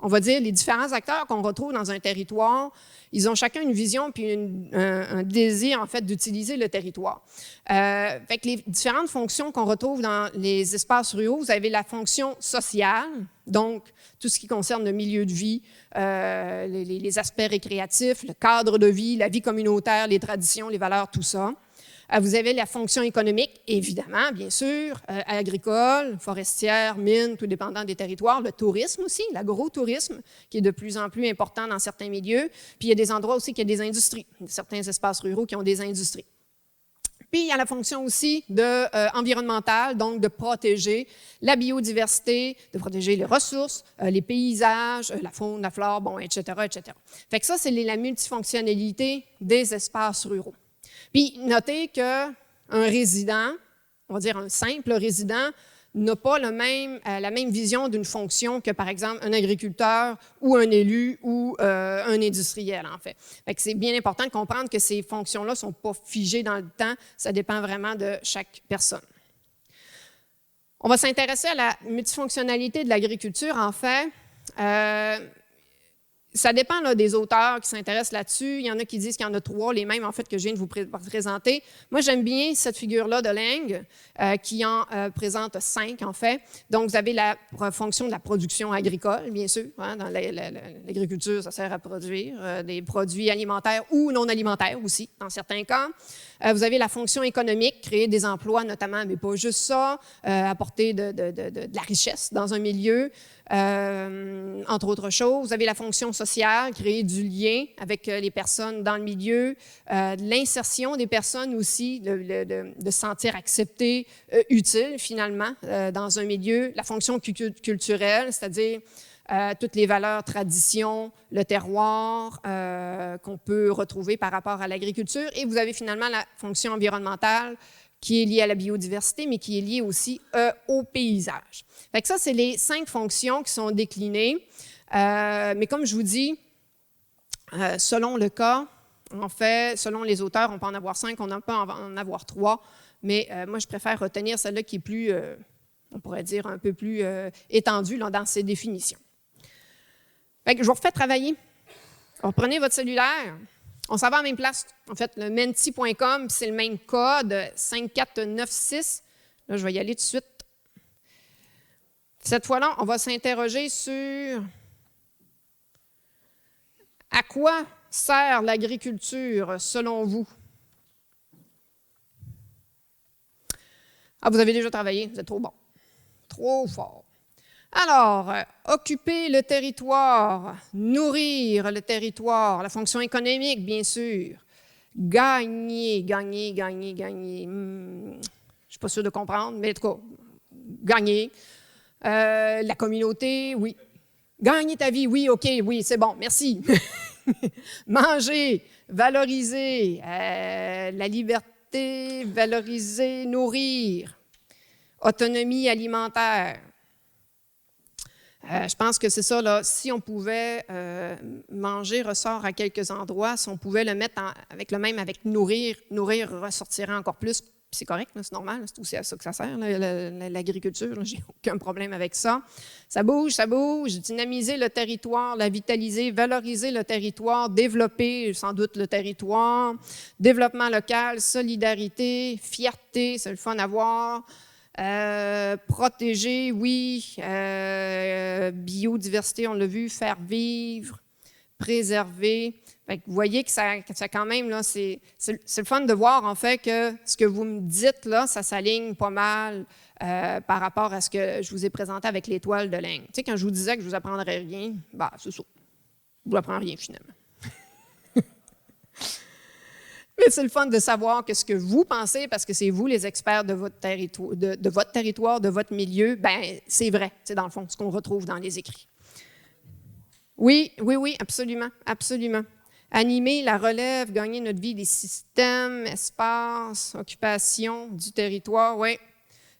on va dire, les différents acteurs qu'on retrouve dans un territoire, ils ont chacun une vision puis un désir, en fait, d'utiliser le territoire. Fait que les différentes fonctions qu'on retrouve dans les espaces ruraux, vous avez la fonction sociale, donc tout ce qui concerne le milieu de vie, les aspects récréatifs, le cadre de vie, la vie communautaire, les traditions, les valeurs, tout ça. Vous avez la fonction économique, évidemment, bien sûr, agricole, forestière, mine, tout dépendant des territoires. Le tourisme aussi, l'agrotourisme, qui est de plus en plus important dans certains milieux. Puis il y a des endroits aussi qui ont des industries, certains espaces ruraux qui ont des industries. Puis il y a la fonction aussi environnementale, donc de protéger la biodiversité, de protéger les ressources, les paysages, la faune, la flore, bon, etc., etc. Fait que ça, c'est la multifonctionnalité des espaces ruraux. Puis, notez qu'un résident, on va dire un simple résident, n'a pas la même vision d'une fonction que, par exemple, un agriculteur ou un élu ou un industriel, en fait. Fait que c'est bien important de comprendre que ces fonctions-là ne sont pas figées dans le temps, ça dépend vraiment de chaque personne. On va s'intéresser à la multifonctionnalité de l'agriculture, en fait. Ça dépend là, des auteurs qui s'intéressent là-dessus. Il y en a qui disent qu'il y en a 3, les mêmes en fait que je viens de vous présenter. Moi, j'aime bien cette figure-là de Lang, qui en présente 5 en fait. Donc, vous avez la fonction de la production agricole, bien sûr. Hein, dans l'agriculture, ça sert à produire des produits alimentaires ou non alimentaires aussi, dans certains cas. Vous avez la fonction économique, créer des emplois notamment, mais pas juste ça, apporter de la richesse dans un milieu. Entre autres choses, vous avez la fonction sociale, créer du lien avec les personnes dans le milieu, de l'insertion des personnes aussi, de se sentir accepté, utile finalement dans un milieu, la fonction culturelle, c'est-à-dire toutes les valeurs, traditions, le terroir qu'on peut retrouver par rapport à l'agriculture, et vous avez finalement la fonction environnementale qui est liée à la biodiversité, mais qui est liée aussi au paysage. Fait que ça, c'est les 5 fonctions qui sont déclinées. Mais comme je vous dis, selon le cas, en fait, selon les auteurs, on peut en avoir 5, on peut en avoir 3, mais moi, je préfère retenir celle-là qui est plus, on pourrait dire, un peu plus étendue là, dans ses définitions. Fait que je vous refais travailler. Alors, prenez votre cellulaire, on s'en va à la même place. En fait, le menti.com, c'est le même code, 5496. Là, je vais y aller tout de suite. Cette fois-là, on va s'interroger sur à quoi sert l'agriculture selon vous? Ah, vous avez déjà travaillé, vous êtes trop bon, trop fort. Alors, occuper le territoire, nourrir le territoire, la fonction économique, bien sûr. Gagner. Je ne suis pas sûre de comprendre, mais en tout cas, gagner. La communauté, oui. Gagner ta vie, oui, OK, oui, c'est bon, merci. Manger, valoriser, la liberté, valoriser, nourrir. Autonomie alimentaire. Je pense que c'est ça, là. Si on pouvait manger ressort à quelques endroits, si on pouvait le mettre avec le même, avec nourrir ressortirait encore plus. C'est correct, c'est normal, c'est aussi à ça que ça sert, l'agriculture. J'ai aucun problème avec ça. Ça bouge. Dynamiser le territoire, la vitaliser, valoriser le territoire, développer sans doute le territoire, développement local, solidarité, fierté, c'est le fun à voir. Protéger, oui. Biodiversité, on l'a vu. Faire vivre, préserver. Fait que vous voyez que ça quand même, là, c'est le fun de voir, en fait, que ce que vous me dites, là, ça s'aligne pas mal par rapport à ce que je vous ai présenté avec l'étoile de Laing. Tu sais, quand je vous disais que je ne vous apprendrais rien, bah, c'est ça. Je ne vous apprends rien, finalement. Mais c'est le fun de savoir que ce que vous pensez, parce que c'est vous les experts de votre territoire, de votre milieu, ben c'est vrai, c'est dans le fond ce qu'on retrouve dans les écrits. Oui, absolument. Animer la relève, gagner notre vie des systèmes, espace, occupation du territoire, oui.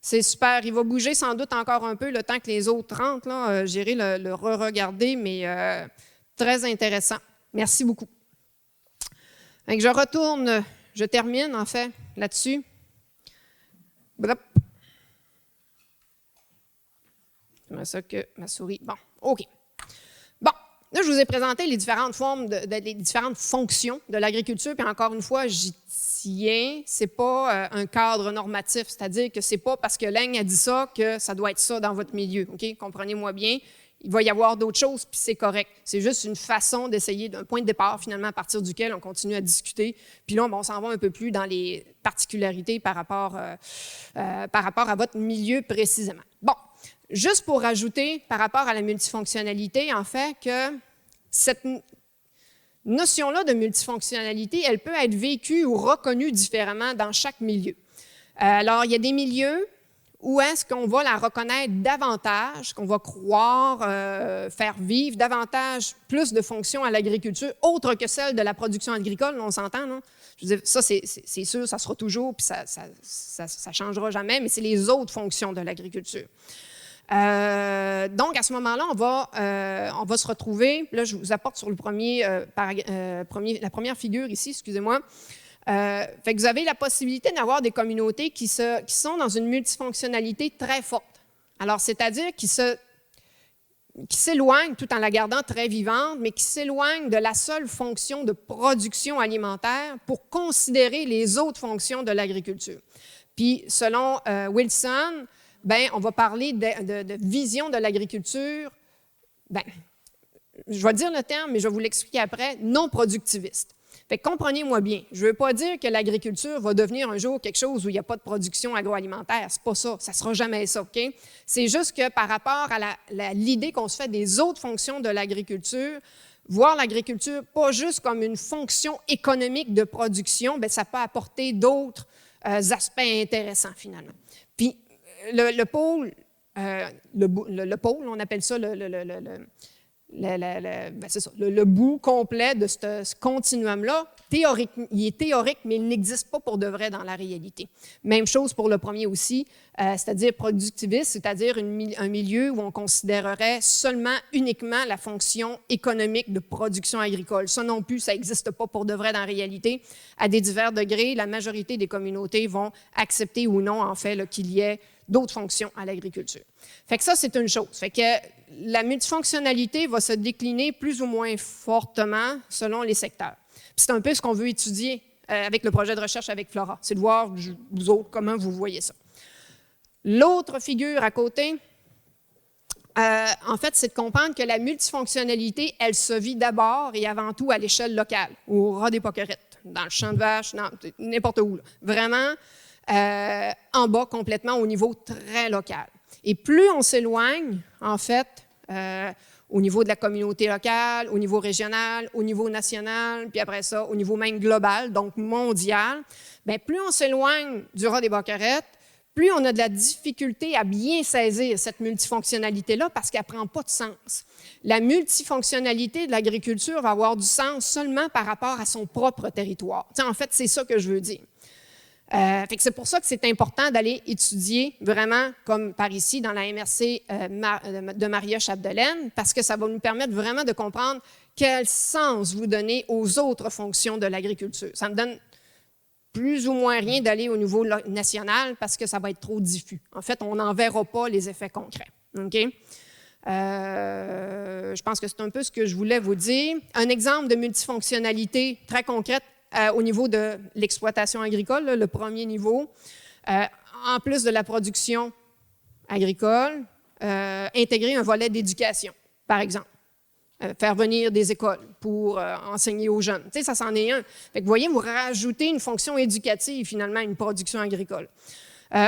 C'est super. Il va bouger sans doute encore un peu le temps que les autres rentrent. J'irai le re-regarder, mais très intéressant. Merci beaucoup. Donc, je termine en fait là-dessus. C'est ça que ma souris. Bon, OK. Bon, là, je vous ai présenté les différentes formes, les différentes fonctions de l'agriculture. Puis encore une fois, j'y tiens. C'est pas un cadre normatif, c'est-à-dire que c'est pas parce que Laing a dit ça que ça doit être ça dans votre milieu. OK? Comprenez-moi bien. Il va y avoir d'autres choses, puis c'est correct. C'est juste une façon d'essayer d'un point de départ, finalement, à partir duquel on continue à discuter. Puis là, on s'en va un peu plus dans les particularités par rapport à votre milieu précisément. Bon, juste pour rajouter, par rapport à la multifonctionnalité, en fait, que cette notion-là de multifonctionnalité, elle peut être vécue ou reconnue différemment dans chaque milieu. Alors, il y a des milieux où est-ce qu'on va la reconnaître davantage, qu'on va croire faire vivre davantage, plus de fonctions à l'agriculture, autres que celles de la production agricole, on s'entend, non? Je veux dire, ça, c'est sûr, ça sera toujours, puis ça ne changera jamais, mais c'est les autres fonctions de l'agriculture. Donc, à ce moment-là, on va se retrouver, là, je vous apporte sur la première figure ici, excusez-moi. Fait que vous avez la possibilité d'avoir des communautés qui sont dans une multifonctionnalité très forte. Alors, c'est-à-dire qui s'éloignent, tout en la gardant très vivante, mais qui s'éloignent de la seule fonction de production alimentaire pour considérer les autres fonctions de l'agriculture. Puis, selon Wilson, on va parler de vision de l'agriculture, je vais dire le terme, mais je vais vous l'expliquer après, non productiviste. Fait que comprenez-moi bien, je ne veux pas dire que l'agriculture va devenir un jour quelque chose où il n'y a pas de production agroalimentaire. C'est pas ça, ça ne sera jamais ça, OK? C'est juste que par rapport à l'idée qu'on se fait des autres fonctions de l'agriculture, voir l'agriculture pas juste comme une fonction économique de production, ça peut apporter d'autres aspects intéressants finalement. Puis le pôle, on appelle ça c'est ça, le bout complet de ce continuum-là, il est théorique, mais il n'existe pas pour de vrai dans la réalité. Même chose pour le premier aussi, c'est-à-dire productiviste, c'est-à-dire un milieu où on considérerait uniquement la fonction économique de production agricole. Ça non plus, ça n'existe pas pour de vrai dans la réalité. À des divers degrés, la majorité des communautés vont accepter ou non, en fait, qu'il y ait d'autres fonctions à l'agriculture. Fait que ça, c'est une chose. Fait que la multifonctionnalité va se décliner plus ou moins fortement selon les secteurs. Puis c'est un peu ce qu'on veut étudier avec le projet de recherche avec Flora. C'est de voir, vous autres, comment vous voyez ça. L'autre figure à côté, en fait, c'est de comprendre que la multifonctionnalité, elle se vit d'abord et avant tout à l'échelle locale, au ras des poquerettes, dans le champ de vache, n'importe où. Là. Vraiment, en bas, complètement au niveau très local. Et plus on s'éloigne, en fait, au niveau de la communauté locale, au niveau régional, au niveau national, puis après ça, au niveau même global, donc mondial, bien, plus on s'éloigne du ras des poquerettes, plus on a de la difficulté à bien saisir cette multifonctionnalité-là parce qu'elle ne prend pas de sens. La multifonctionnalité de l'agriculture va avoir du sens seulement par rapport à son propre territoire. T'sais, en fait, c'est ça que je veux dire. C'est pour ça que c'est important d'aller étudier vraiment, comme par ici, dans la MRC de Maria Chapdelaine, parce que ça va nous permettre vraiment de comprendre quel sens vous donnez aux autres fonctions de l'agriculture. Ça me donne plus ou moins rien d'aller au niveau national parce que ça va être trop diffus. En fait, on n'en verra pas les effets concrets. Okay? Je pense que c'est un peu ce que je voulais vous dire. Un exemple de multifonctionnalité très concrète au niveau de l'exploitation agricole, là, le premier niveau, en plus de la production agricole, intégrer un volet d'éducation, par exemple. Faire venir des écoles pour enseigner aux jeunes. Tu sais, ça c'en est un. Fait que, vous voyez, vous rajoutez une fonction éducative, finalement, à une production agricole.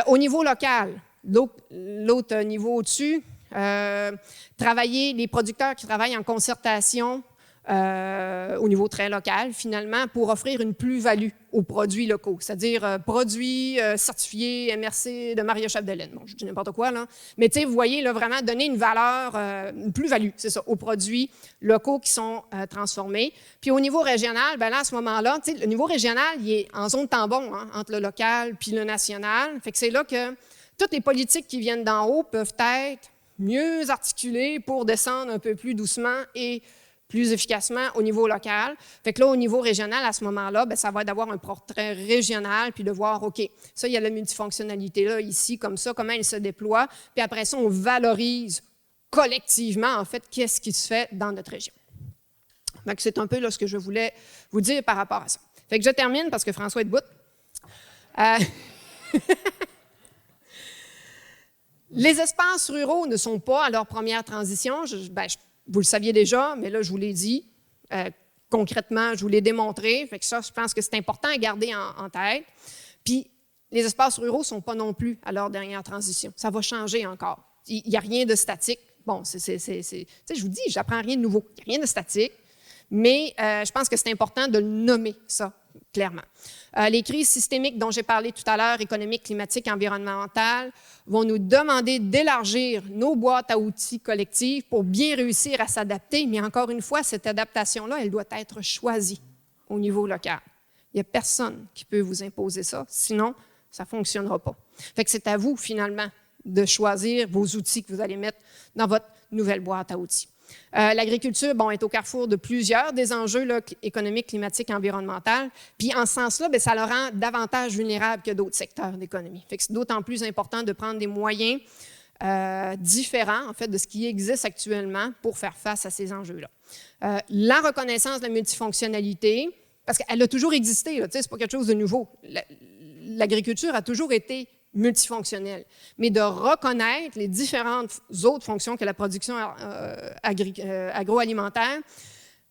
Au niveau local, l'autre niveau au-dessus, travailler, les producteurs qui travaillent en concertation au niveau très local, finalement, pour offrir une plus-value aux produits locaux, c'est-à-dire produits certifiés MRC de Maria Chapdelaine. Bon, je dis n'importe quoi, là. Mais tu sais, vous voyez, là, vraiment donner une valeur, une plus-value, c'est ça, aux produits locaux qui sont transformés. Puis au niveau régional, bien là, à ce moment-là, tu sais, le niveau régional, il est en zone tampon, hein, entre le local puis le national. Fait que c'est là que toutes les politiques qui viennent d'en haut peuvent être mieux articulées pour descendre un peu plus doucement et plus efficacement au niveau local. Fait que là, au niveau régional, à ce moment-là, bien, ça va être d'avoir un portrait régional, puis de voir, OK, ça, il y a la multifonctionnalité là, ici, comme ça, comment elle se déploie. Puis après ça, on valorise collectivement, en fait, qu'est-ce qui se fait dans notre région. Donc, c'est un peu là, ce que je voulais vous dire par rapport à ça. Fait que je termine parce que François est debout. Les espaces ruraux ne sont pas à leur première transition. Vous le saviez déjà, mais là, je vous l'ai dit. Concrètement, je vous l'ai démontré. Fait que ça, je pense que c'est important à garder en tête. Puis, les espaces ruraux ne sont pas non plus à leur dernière transition. Ça va changer encore. Il n'y a rien de statique. Bon, tu sais, je vous dis, je n'apprends rien de nouveau. Il n'y a rien de statique. Mais je pense que c'est important de nommer ça, clairement. Les crises systémiques dont j'ai parlé tout à l'heure, économiques, climatiques, environnementales, vont nous demander d'élargir nos boîtes à outils collectives pour bien réussir à s'adapter. Mais encore une fois, cette adaptation-là, elle doit être choisie au niveau local. Il n'y a personne qui peut vous imposer ça, sinon, ça ne fonctionnera pas. Fait que c'est à vous, finalement, de choisir vos outils que vous allez mettre dans votre nouvelle boîte à outils. L'agriculture, bon, est au carrefour de plusieurs des enjeux là, économiques, climatiques, environnementaux. Puis en ce sens-là, bien, ça le rend davantage vulnérable que d'autres secteurs d'économie. Fait que c'est d'autant plus important de prendre des moyens différents, en fait, de ce qui existe actuellement pour faire face à ces enjeux-là. La reconnaissance de la multifonctionnalité, parce qu'elle a toujours existé, ce n'est pas quelque chose de nouveau. L'agriculture a toujours été multifonctionnelle, mais de reconnaître les différentes autres fonctions que la production agroalimentaire,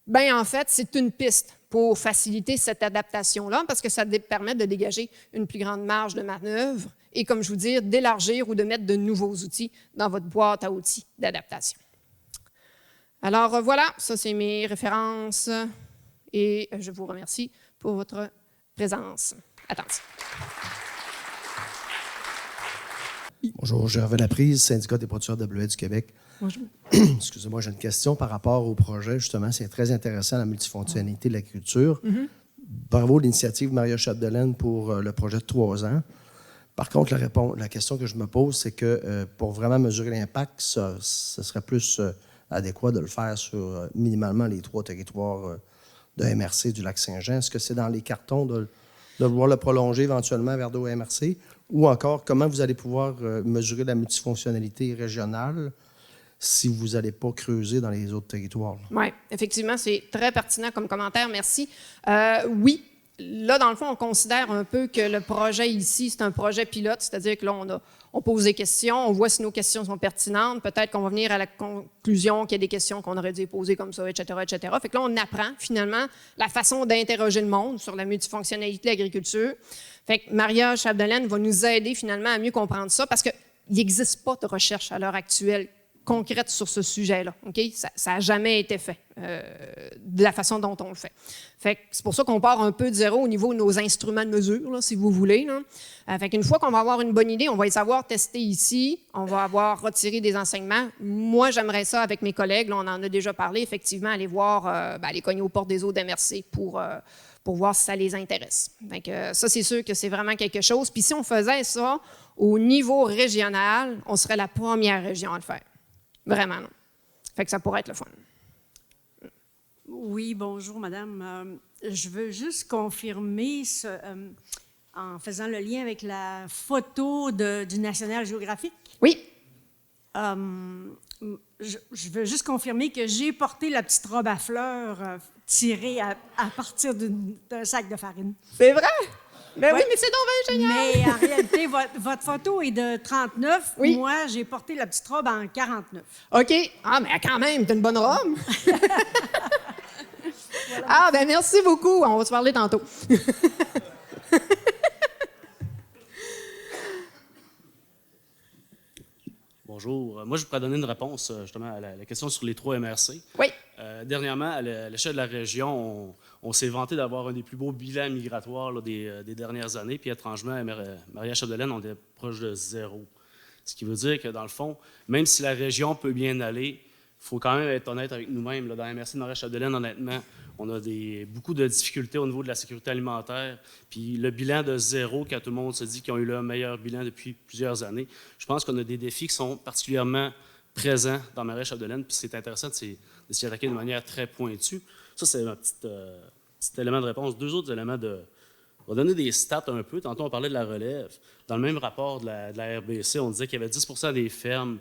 bien, en fait, c'est une piste pour faciliter cette adaptation-là, parce que ça permet de dégager une plus grande marge de manœuvre et, comme je vous dis, d'élargir ou de mettre de nouveaux outils dans votre boîte à outils d'adaptation. Alors, voilà, ça, c'est mes références et je vous remercie pour votre présence. Attention. Bonjour, Gervais Laprise, Syndicat des producteurs de bleuets du Québec. Bonjour. Excusez-moi, j'ai une question par rapport au projet. Justement, c'est très intéressant, la multifonctionnalité de l'agriculture. Bravo l'initiative Maria Chapdelaine pour le projet de 3 ans. Par contre, la question que je me pose, c'est que pour vraiment mesurer l'impact, ce serait plus adéquat de le faire sur minimalement les 3 territoires de MRC du Lac-Saint-Jean. Est-ce que c'est dans les cartons de vouloir le prolonger éventuellement vers d'autres MRC? Ou encore, comment vous allez pouvoir mesurer la multifonctionnalité régionale si vous n'allez pas creuser dans les autres territoires? Oui, effectivement, c'est très pertinent comme commentaire. Merci. Oui. Là, dans le fond, on considère un peu que le projet ici, c'est un projet pilote, c'est-à-dire que là, on pose des questions, on voit si nos questions sont pertinentes, peut-être qu'on va venir à la conclusion qu'il y a des questions qu'on aurait dû poser comme ça, etc., etc. Fait que là, on apprend finalement la façon d'interroger le monde sur la multifonctionnalité de l'agriculture. Fait que Maria Chapdelaine va nous aider finalement à mieux comprendre ça parce qu'il n'existe pas de recherche à l'heure actuelle concrète sur ce sujet-là. Okay? Ça n'a jamais été fait de la façon dont on le fait. Fait que c'est pour ça qu'on part un peu de zéro au niveau de nos instruments de mesure, là, si vous voulez. Là. Fait qu'une fois qu'on va avoir une bonne idée, on va les savoir tester ici, on va avoir retiré des enseignements. Moi, j'aimerais ça avec mes collègues, là, on en a déjà parlé, effectivement, aller voir, aller cogner aux portes des autres MRC pour voir si ça les intéresse. Donc, ça, c'est sûr que c'est vraiment quelque chose. Puis si on faisait ça au niveau régional, on serait la première région à le faire. Vraiment, non. Fait que ça pourrait être le fun. Oui, bonjour, madame. Je veux juste confirmer, en faisant le lien avec la photo du National Geographic. Oui. Je veux juste confirmer que j'ai porté la petite robe à fleurs tirée à partir d'un sac de farine. C'est vrai? Ben ouais. Oui, mais c'est donc bien génial! Mais en réalité, votre photo est de 39. Oui. Moi, j'ai porté la petite robe en 49. OK. Ah, mais quand même, t'as une bonne robe! Voilà. Ah, ben merci beaucoup. On va se parler tantôt. Bonjour. Moi, je pourrais donner une réponse justement à la question sur les 3 MRC. Oui. Dernièrement, à l'échelle de la région, on s'est vanté d'avoir un des plus beaux bilans migratoires là, des dernières années. Puis étrangement, à Maria Chapdelaine, on était proche de 0. Ce qui veut dire que, dans le fond, même si la région peut bien aller, il faut quand même être honnête avec nous-mêmes. Là, dans la MRC de Maria Chapdelaine, honnêtement, on a beaucoup de difficultés au niveau de la sécurité alimentaire. Puis le bilan de 0, quand tout le monde se dit qu'ils ont eu le meilleur bilan depuis plusieurs années, je pense qu'on a des défis qui sont particulièrement présents dans Maria Chapdelaine. Puis c'est intéressant de s'y attaquer de manière très pointue. Ça, c'est un petit élément de réponse. 2 autres éléments on va donner des stats un peu. Tantôt, on parlait de la relève. Dans le même rapport de la RBC, on disait qu'il y avait 10 des fermes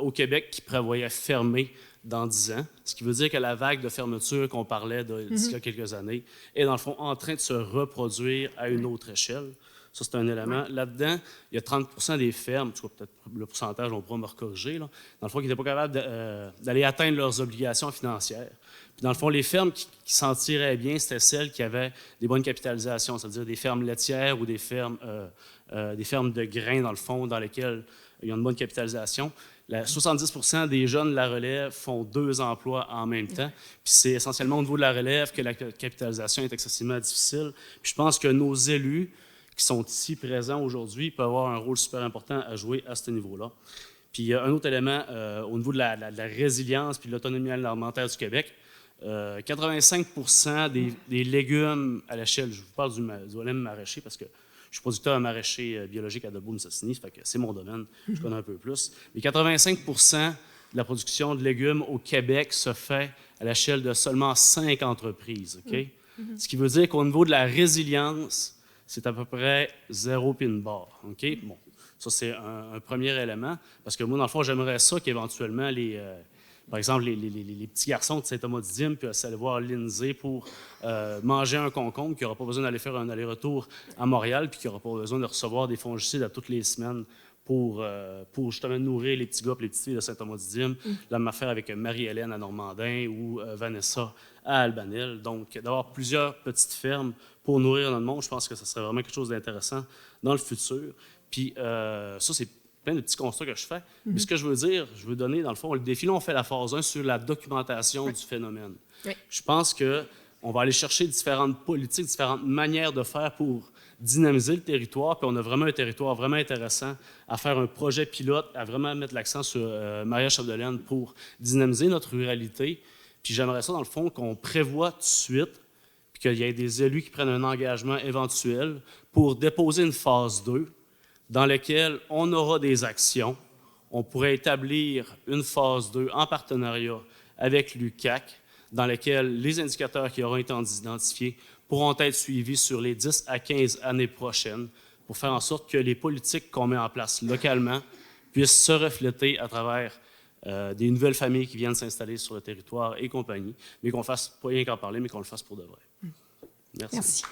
au Québec qui prévoyaient fermer dans 10 ans. Ce qui veut dire que la vague de fermeture qu'on parlait d'ici là quelques années est, dans le fond, en train de se reproduire à une autre échelle. Ça, c'est un élément. Là-dedans, il y a 30 des fermes, tu vois, peut-être le pourcentage, on pourra me recorriger, là, dans le fond, qui n'étaient pas capables d'aller atteindre leurs obligations financières. Puis, dans le fond, les fermes qui s'en tiraient bien, c'était celles qui avaient des bonnes capitalisations, c'est-à-dire des fermes laitières ou des fermes de grains, dans le fond, dans lesquelles il y a une bonne capitalisation. 70 des jeunes de la relève font 2 emplois en même temps. Puis c'est essentiellement au niveau de la relève que la capitalisation est excessivement difficile. Puis je pense que nos élus qui sont ici présents aujourd'hui peuvent avoir un rôle super important à jouer à ce niveau-là. Puis un autre élément au niveau de la résilience puis de l'autonomie alimentaire du Québec, 85 des légumes à l'échelle, je vous parle du volet maraîcher parce que je suis producteur maraîcher biologique à Dolbeau-Mistassini, ça fait que c'est mon domaine, je connais un peu plus. Mais 85 de la production de légumes au Québec se fait à l'échelle de seulement 5 entreprises. Okay? Ce qui veut dire qu'au niveau de la résilience, c'est à peu près 0 pin bar. Okay? Bon, ça, c'est un premier élément. Parce que moi, dans le fond, j'aimerais ça qu'éventuellement, par exemple, les petits garçons de Saint-Thomas-du-Dîme puissent aller voir Lindsay pour manger un concombre, qui n'aura pas besoin d'aller faire un aller-retour à Montréal, puis qui n'aura pas besoin de recevoir des fongicides à toutes les semaines pour justement nourrir les petits gars et les petites filles de Saint-Thomas-du-Dîme. La même affaire avec Marie-Hélène à Normandin ou Vanessa à Albanel. Donc, d'avoir plusieurs petites fermes pour nourrir notre monde, je pense que ce serait vraiment quelque chose d'intéressant dans le futur. Puis ça, c'est plein de petits constats que je fais. Mais ce que je veux dire, je veux donner, dans le fond, le défi, là, on fait la phase 1 sur la documentation du phénomène. Oui. Je pense qu'on va aller chercher différentes politiques, différentes manières de faire pour dynamiser le territoire, puis on a vraiment un territoire vraiment intéressant à faire un projet pilote, à vraiment mettre l'accent sur Maria Chapdelaine pour dynamiser notre ruralité. Puis j'aimerais ça, dans le fond, qu'on prévoit tout de suite, puis puis qu'il y ait des élus qui prennent un engagement éventuel pour déposer une phase 2 dans laquelle on aura des actions. On pourrait établir une phase 2 en partenariat avec l'UQAC, dans laquelle les indicateurs qui auront été identifiés pourront être suivis sur les 10 à 15 années prochaines pour faire en sorte que les politiques qu'on met en place localement puissent se refléter à travers des nouvelles familles qui viennent s'installer sur le territoire et compagnie, mais qu'on fasse pas rien qu'en parler, mais qu'on le fasse pour de vrai. Merci. Merci.